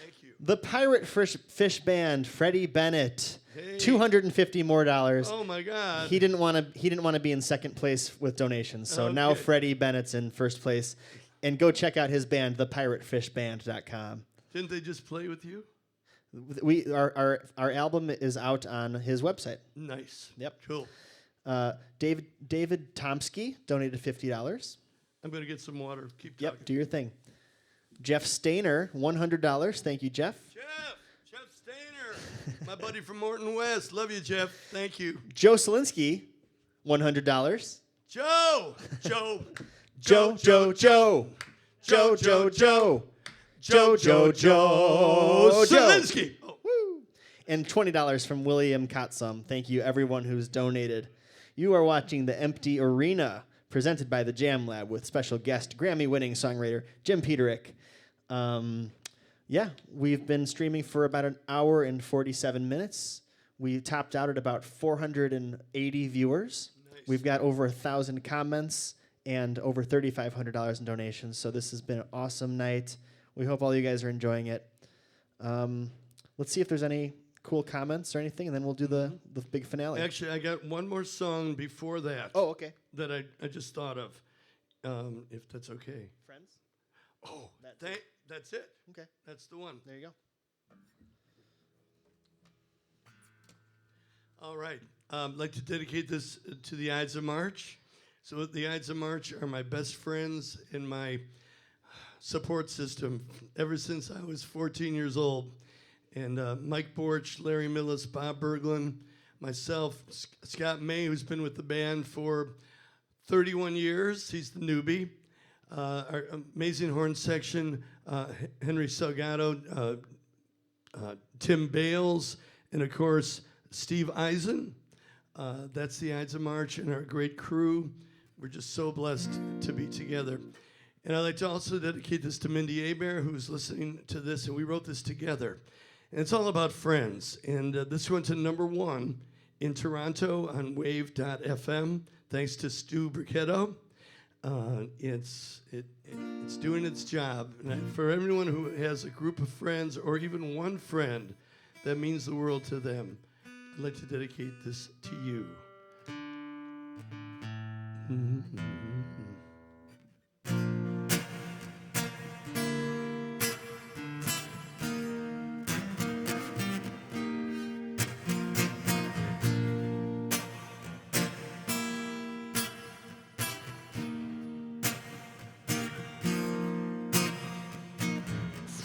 Thank you. The Pirate Fish Band, Freddie Bennett, Hey. $250 more. Oh my God. He didn't want to be in second place with donations, so now Okay. Freddie Bennett's in first place. And go check out his band, thepiratefishband.com. Didn't they just play with you? Our album is out on his website. Nice. Yep. Cool. David Tomsky donated $50. I'm going to get some water. Keep talking. Yep, do your thing. Jeff Stainer, $100. Thank you, Jeff. Jeff Stainer, my buddy from Morton West. Love you, Jeff. Thank you. Joe Selinsky, $100. Joe. Selinsky. Oh. Woo. And $20 from William Kotzum. Thank you, everyone who's donated. You are watching The Empty Arena, presented by the Jam Lab with special guest, Grammy-winning songwriter Jim Peterik. We've been streaming for about an hour and 47 minutes. We topped out at about 480 viewers. Nice. We've got over 1,000 comments and over $3,500 in donations. So this has been an awesome night. We hope all you guys are enjoying it. Let's see if there's any cool comments or anything, and then we'll do the big finale. Actually, I got one more song before that. Oh, okay. That I just thought of, if that's okay. Friends? Oh, That's that's it. Okay. That's the one. There you go. All right. I'd like to dedicate this to the Ides of March. So the Ides of March are my best friends in my support system ever since I was 14 years old. And Mike Borch, Larry Millis, Bob Berglund, myself, Scott May, who's been with the band for 31 years. He's the newbie. Our amazing horn section, Henry Salgado, Tim Bales, and of course, Steve Eisen. That's the Ides of March and our great crew. We're just so blessed to be together. And I'd like to also dedicate this to Mindy Abair, who's listening to this, and we wrote this together. And it's all about friends. And this went to #1 in Toronto on wave.fm, thanks to Stu Bricketto. It's It's doing its job. And for everyone who has a group of friends or even one friend that means the world to them, I'd like to dedicate this to you.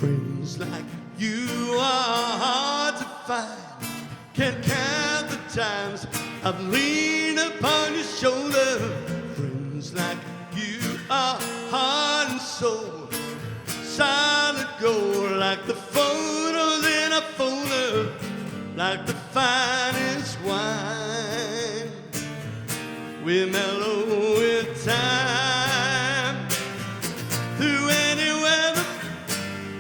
Friends like you are hard to find. Can't count the times I've leaned upon your shoulder. Friends like you are heart and soul, solid gold, like the photos in a folder, like the finest wine. We mellow with time through any weather.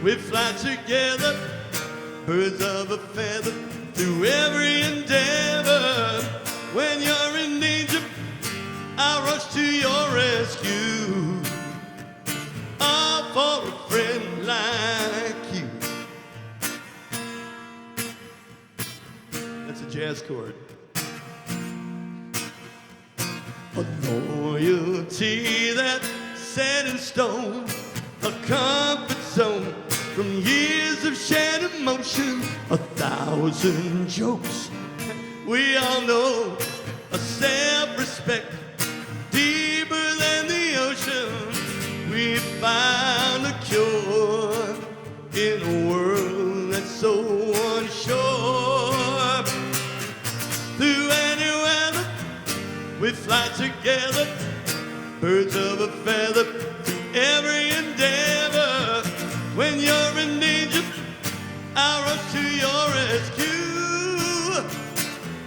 We fly together, birds of a feather, through every endeavor. When you're in danger, I'll rush to your rescue. All for a friend like you. That's a jazz chord. A loyalty that's set in stone, a comfort zone from years of shared emotion, 1,000 jokes we all know, a self-respect deeper than the ocean. We found a cure in a world that's so unsure. Through any weather, we fly together, birds of a feather, through every endeavor. When you're in danger, I'll rush to your rescue.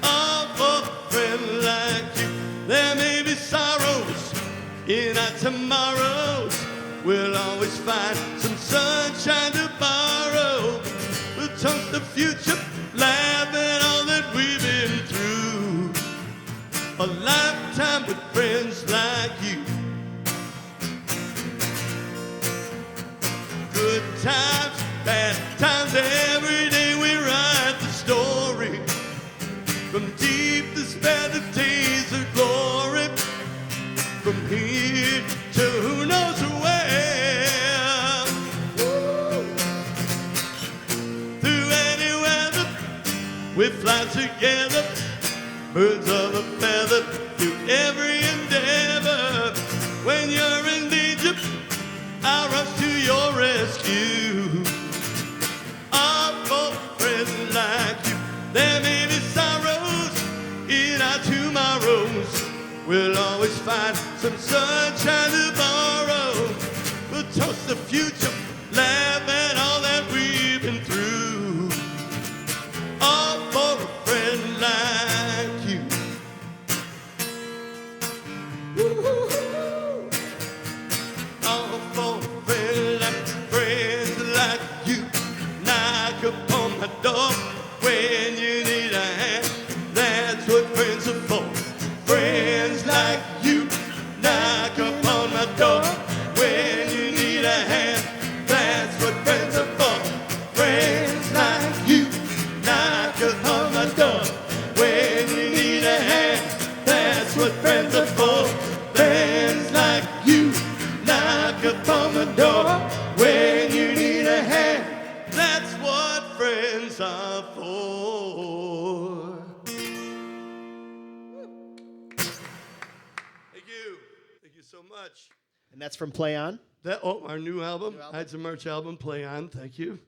All for a friend like you. There may be sorrows in our tomorrows. We'll always find some sunshine to borrow. We'll toast the future, laugh at all that we've been through. A lifetime with friends like you. Good times, bad times, every day we write the story. From deep despair to days of glory. From here to who knows where. Woo. Through any weather, we fly together, birds of a feather, through every endeavor. When you're in danger, I'll rush to your rescue. All for friends like you. There may be sorrows in our tomorrows. We'll always find some sunshine to borrow. We'll toast the future, laugh at all that we've been through. All for a friend like you. Woo-hoo-hoo. All for a friend like, friends like you. Knock upon my door when you need a hand. That's what friends are for. Friends like you. Knock upon my door when you need a hand. That's what friends are for. Friends like you. Knock upon my door when you need a hand. That's what friends are for. Friends like you. Knock upon my door when you need a hand. That's what friends are for. Thank you. Thank you so much. And that's from Play On. Our new album, Ides of March album, Play On. Thank you.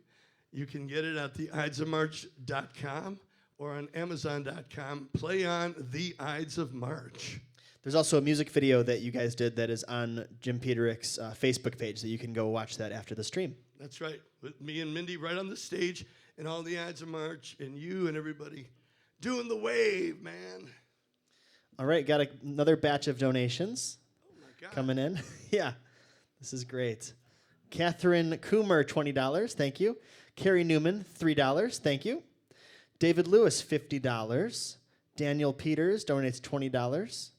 You can get it at the idesofmarch.com or on amazon.com. Play On the Ides of March. There's also a music video that you guys did that is on Jim Peterik's Facebook page, so you can go watch that after the stream. That's right. With me and Mindy right on the stage and all the Ides of March and you and everybody doing the wave, man. All right, got another batch of donations God. coming in. Yeah, this is great. Catherine Coomer, $20. Thank you. Carrie Newman, $3. Thank you. David Lewis, $50. Daniel Peters donates $20.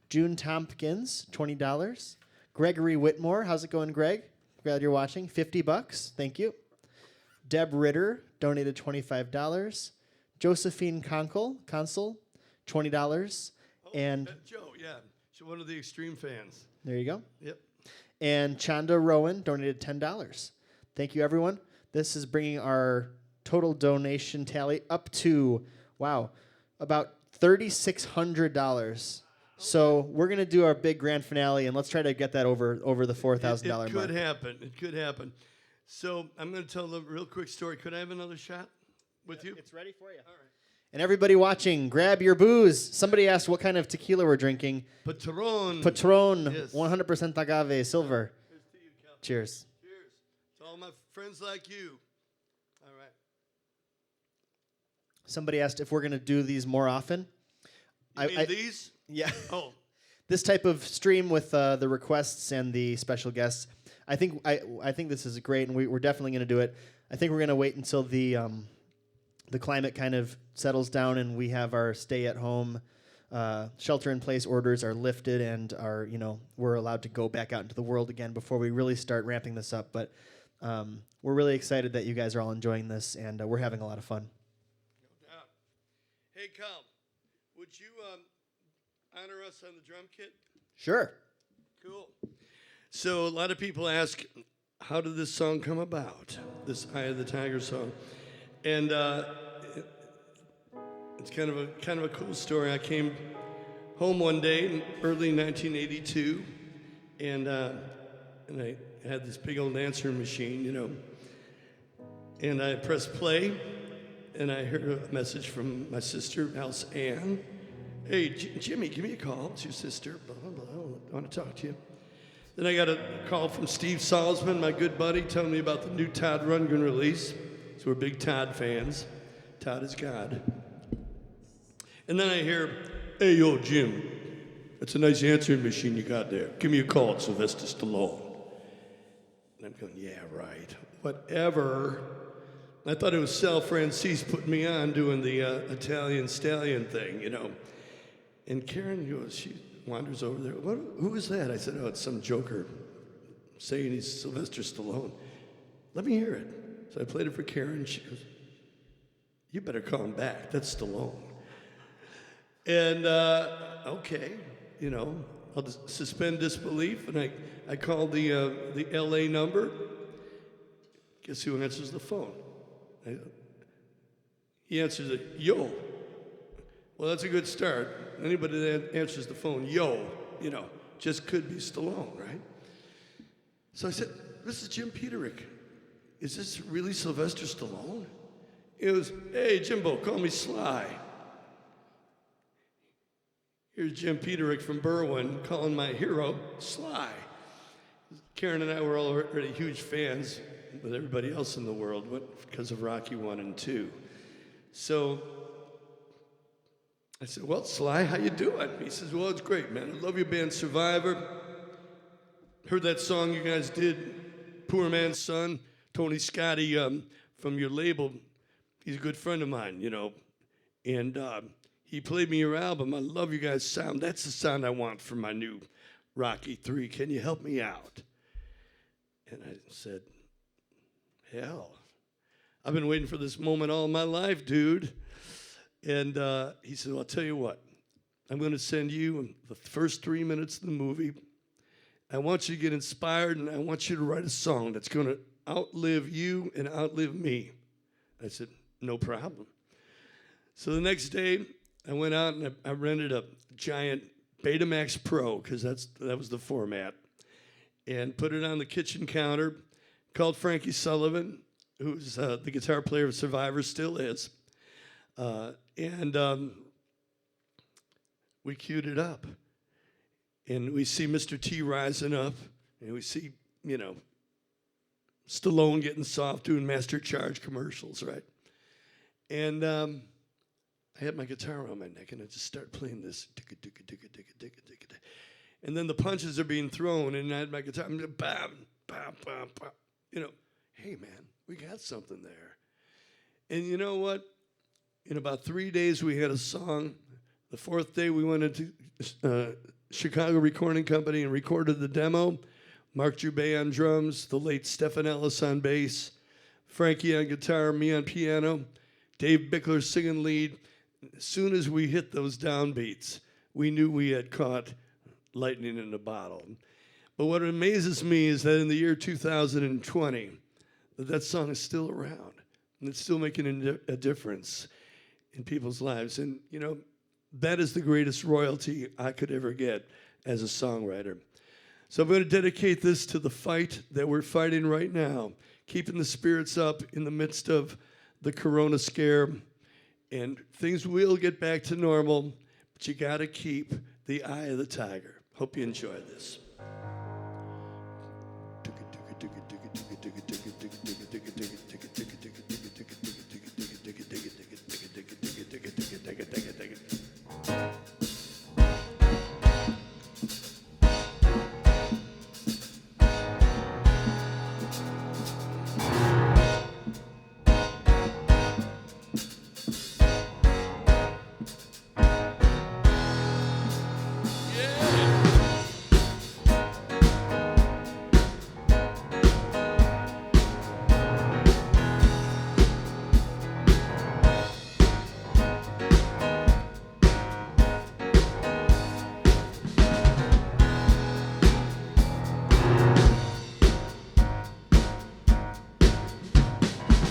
June Tompkins, $20. Gregory Whitmore, how's it going, Greg? Glad you're watching. $50, thank you. Deb Ritter donated $25. Josephine Consul, $20. And Joe, yeah. She's one of the extreme fans. there you go. Yep. And Chanda Rowan donated $10. Thank you, everyone. This is bringing our total donation tally up to, wow, about $3,600. So we're going to do our big grand finale, and let's try to get that over the $4,000 mark. It could happen. It could happen. So I'm going to tell a real quick story. Could I have another shot with you? It's ready for you. All right. And everybody watching, grab your booze. Somebody asked what kind of tequila we're drinking. Patron. Yes. 100% agave, silver. Here's to you, Cal. Cheers. Cheers. To all my friends like you. All right. Somebody asked if we're going to do these more often. You mean these? Yeah. Oh. This type of stream with the requests and the special guests. I think this is great, and we're definitely going to do it. I think we're going to wait until the climate kind of settles down and we have our stay-at-home, shelter-in-place orders are lifted and we're allowed to go back out into the world again before we really start ramping this up. But we're really excited that you guys are all enjoying this, and we're having a lot of fun. No doubt. Hey, Cal, would you honor us on the drum kit? Sure. Cool. So a lot of people ask, how did this song come about? This Eye of the Tiger song. And it's kind of a cool story. I came home one day in early 1982, and I had this big old answering machine, and I pressed play, and I heard a message from my sister, Alice Ann. Hey, Jimmy, give me a call. It's your sister. Blah, blah, blah. I want to talk to you. Then I got a call from Steve Salzman, my good buddy, telling me about the new Todd Rundgren release. So we're big Todd fans. Todd is God. And then I hear, hey, yo, Jim, that's a nice answering machine you got there. Give me a call, it's Sylvester Stallone. And I'm going, yeah, right. Whatever. I thought it was Sal Francis putting me on doing the Italian stallion thing, And Karen goes, she wanders over there. Who is that? I said, oh, it's some joker saying he's Sylvester Stallone. Let me hear it. So I played it for Karen. She goes, you better call him back. That's Stallone. And, okay, I'll just suspend disbelief. And I called the LA number. Guess who answers the phone? He answers it, yo. Well, that's a good start. Anybody that answers the phone, yo, just could be Stallone, right? So I said, this is Jim Peterik. Is this really Sylvester Stallone? He goes, hey, Jimbo, call me Sly. Here's Jim Peterik from Berwyn calling my hero, Sly. Karen and I were already huge fans with everybody else in the world because of Rocky 1 and 2. So I said, well, Sly, how you doing? He says, well, it's great, man. I love your band Survivor. Heard that song you guys did, Poor Man's Son. Tony Scotti from your label, he's a good friend of mine, And he played me your album. I love you guys' sound. That's the sound I want for my new Rocky 3. Can you help me out? And I said, hell, I've been waiting for this moment all my life, dude. And he said, well, I'll tell you what. I'm going to send you the first 3 minutes of the movie. I want you to get inspired, and I want you to write a song that's going to outlive you and outlive me. I said, no problem. So the next day, I went out and I rented a giant Betamax Pro, because that was the format, and put it on the kitchen counter, called Frankie Sullivan, who's the guitar player of Survivor, still is. And we queued it up. And we see Mr. T rising up, and we see, Stallone getting soft doing Master Charge commercials, right? And I had my guitar around my neck, and I just start playing this. And then the punches are being thrown, and I had my guitar, bam, bam, bam, bam. Hey, man, we got something there. And you know what? In about 3 days, we had a song. The fourth day, we went into Chicago Recording Company and recorded the demo. Mark Jubé on drums, the late Stephen Ellis on bass, Frankie on guitar, me on piano, Dave Bickler singing lead. As soon as we hit those downbeats, we knew we had caught lightning in a bottle. But what amazes me is that in the year 2020, that song is still around, and it's still making a difference in people's lives. And, you know, that is the greatest royalty I could ever get as a songwriter. So I'm going to dedicate this to the fight that we're fighting right now, keeping the spirits up in the midst of the corona scare. And things will get back to normal, but you got to keep the eye of the tiger. Hope you enjoy this.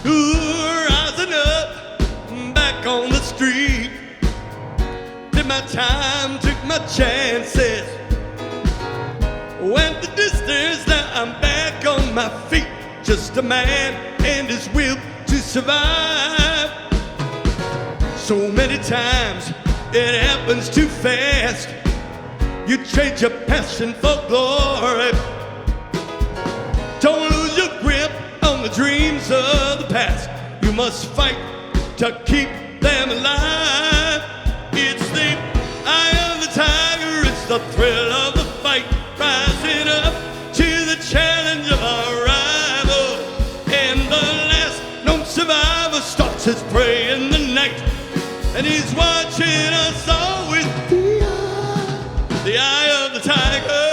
Rising up, back on the street. Did my time, took my chances. Went the distance, now I'm back on my feet. Just a man and his will to survive. So many times it happens too fast. You trade your passion for glory. Don't lose your grip on the dreams of the past. You must fight to keep them alive. It's the eye of the tiger, it's the thrill of the fight. Rising up to the challenge of our rival. And the last known survivor starts his prey in the night. And he's watching us all with the eye of the tiger.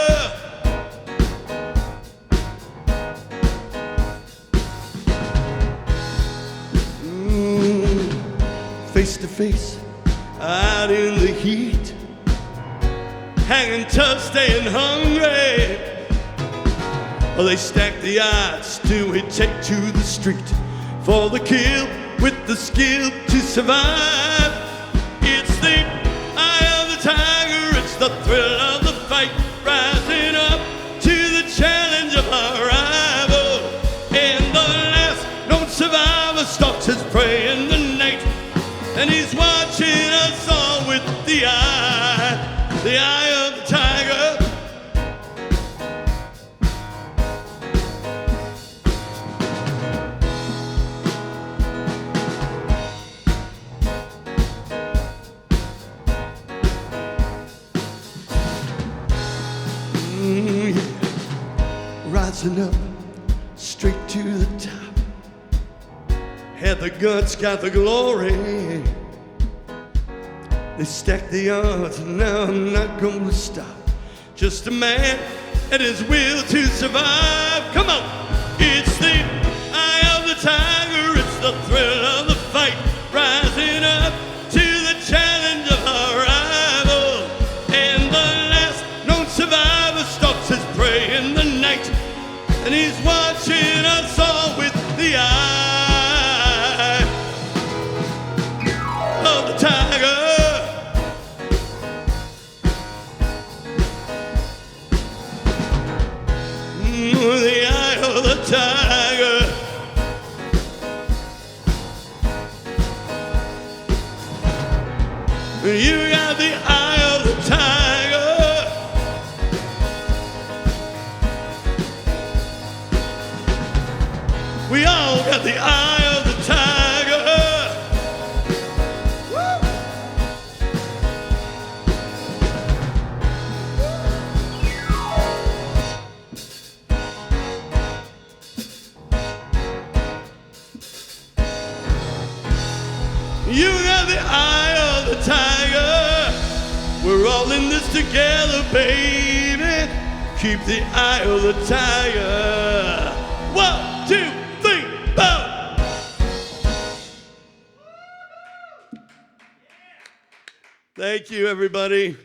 Face to face, out in the heat, hanging tough, staying hungry. Well, they stack the odds till we take to the street for the kill with the skill to survive. It's the eye of the tiger, it's the thrill of the fight. Rising up to the challenge of our rival. And the last known survivor stalks his prey in the night. And he's watching us all with the eye of the tiger. Yeah. Rising up straight to the top. Had the guts, got the glory. They stacked the odds, and now I'm not gonna stop. Just a man and his will to survive. Come on! It's the eye of the tiger, it's the thrill of the fight. Rising up to the challenge of our rival. And the last known survivor stalks his prey in the night. And he's watching us all with the eye of the tiger. The eye of the tiger. You got the eye of the tiger. We all got the eye of the tiger. You got the eye of the tiger. We're all in this together, baby. Keep the eye of the tiger. 1, 2, 3, 4. Thank you, everybody.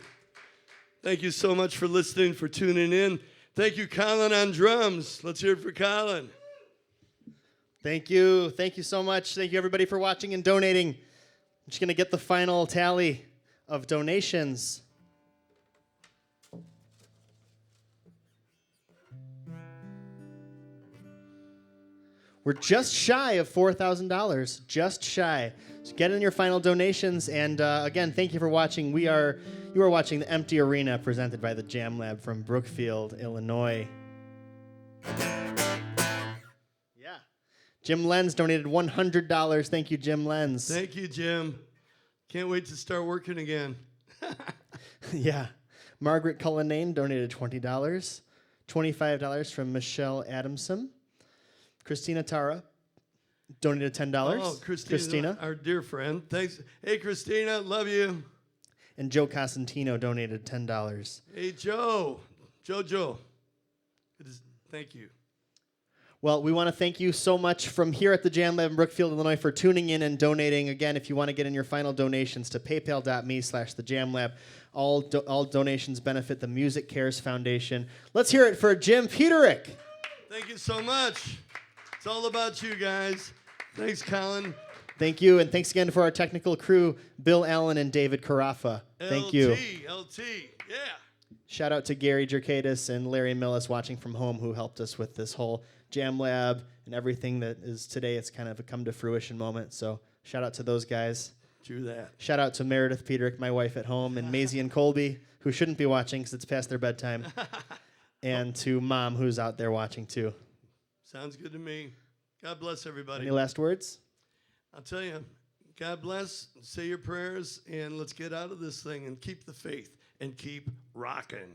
Thank you so much for listening, for tuning in. Thank you, Colin on drums. Let's hear it for Colin. Thank you. Thank you so much. Thank you, everybody, for watching and donating. I'm just going to get the final tally of donations. We're just shy of $4,000. Just shy. So get in your final donations. And again, thank you for watching. You are watching The Empty Arena, presented by the Jam Lab from Brookfield, Illinois. Yeah. Jim Lenz donated $100. Thank you, Jim Lenz. Thank you, Jim. Can't wait to start working again. Yeah. Margaret Cullinane donated $20. $25 from Michelle Adamson. Christina Tara donated $10. Oh, Christina, our dear friend. Thanks. Hey, Christina, love you. And Joe Cosentino donated $10. Hey, Joe. Jojo. Thank you. Well, we want to thank you so much from here at the Jam Lab in Brookfield, Illinois, for tuning in and donating. Again, if you want to get in your final donations to paypal.me/thejamlab, all donations benefit the Music Cares Foundation. Let's hear it for Jim Peterik. Thank you so much. It's all about you guys. Thanks, Colin. Thank you, and thanks again for our technical crew, Bill Allen and David Carafa. Thank you. LT, yeah. Shout out to Gary Jerkadis and Larry Millis watching from home, who helped us with this whole Jam Lab and everything that is today. It's kind of a come to fruition moment, so shout out to those guys. Do that. Shout out to Meredith Peterik, my wife at home, and Maisie and Colby, who shouldn't be watching because it's past their bedtime, and to Mom, who's out there watching too. Sounds good to me. God bless everybody. Any last words? I'll tell you, God bless, say your prayers, and let's get out of this thing and keep the faith and keep rocking.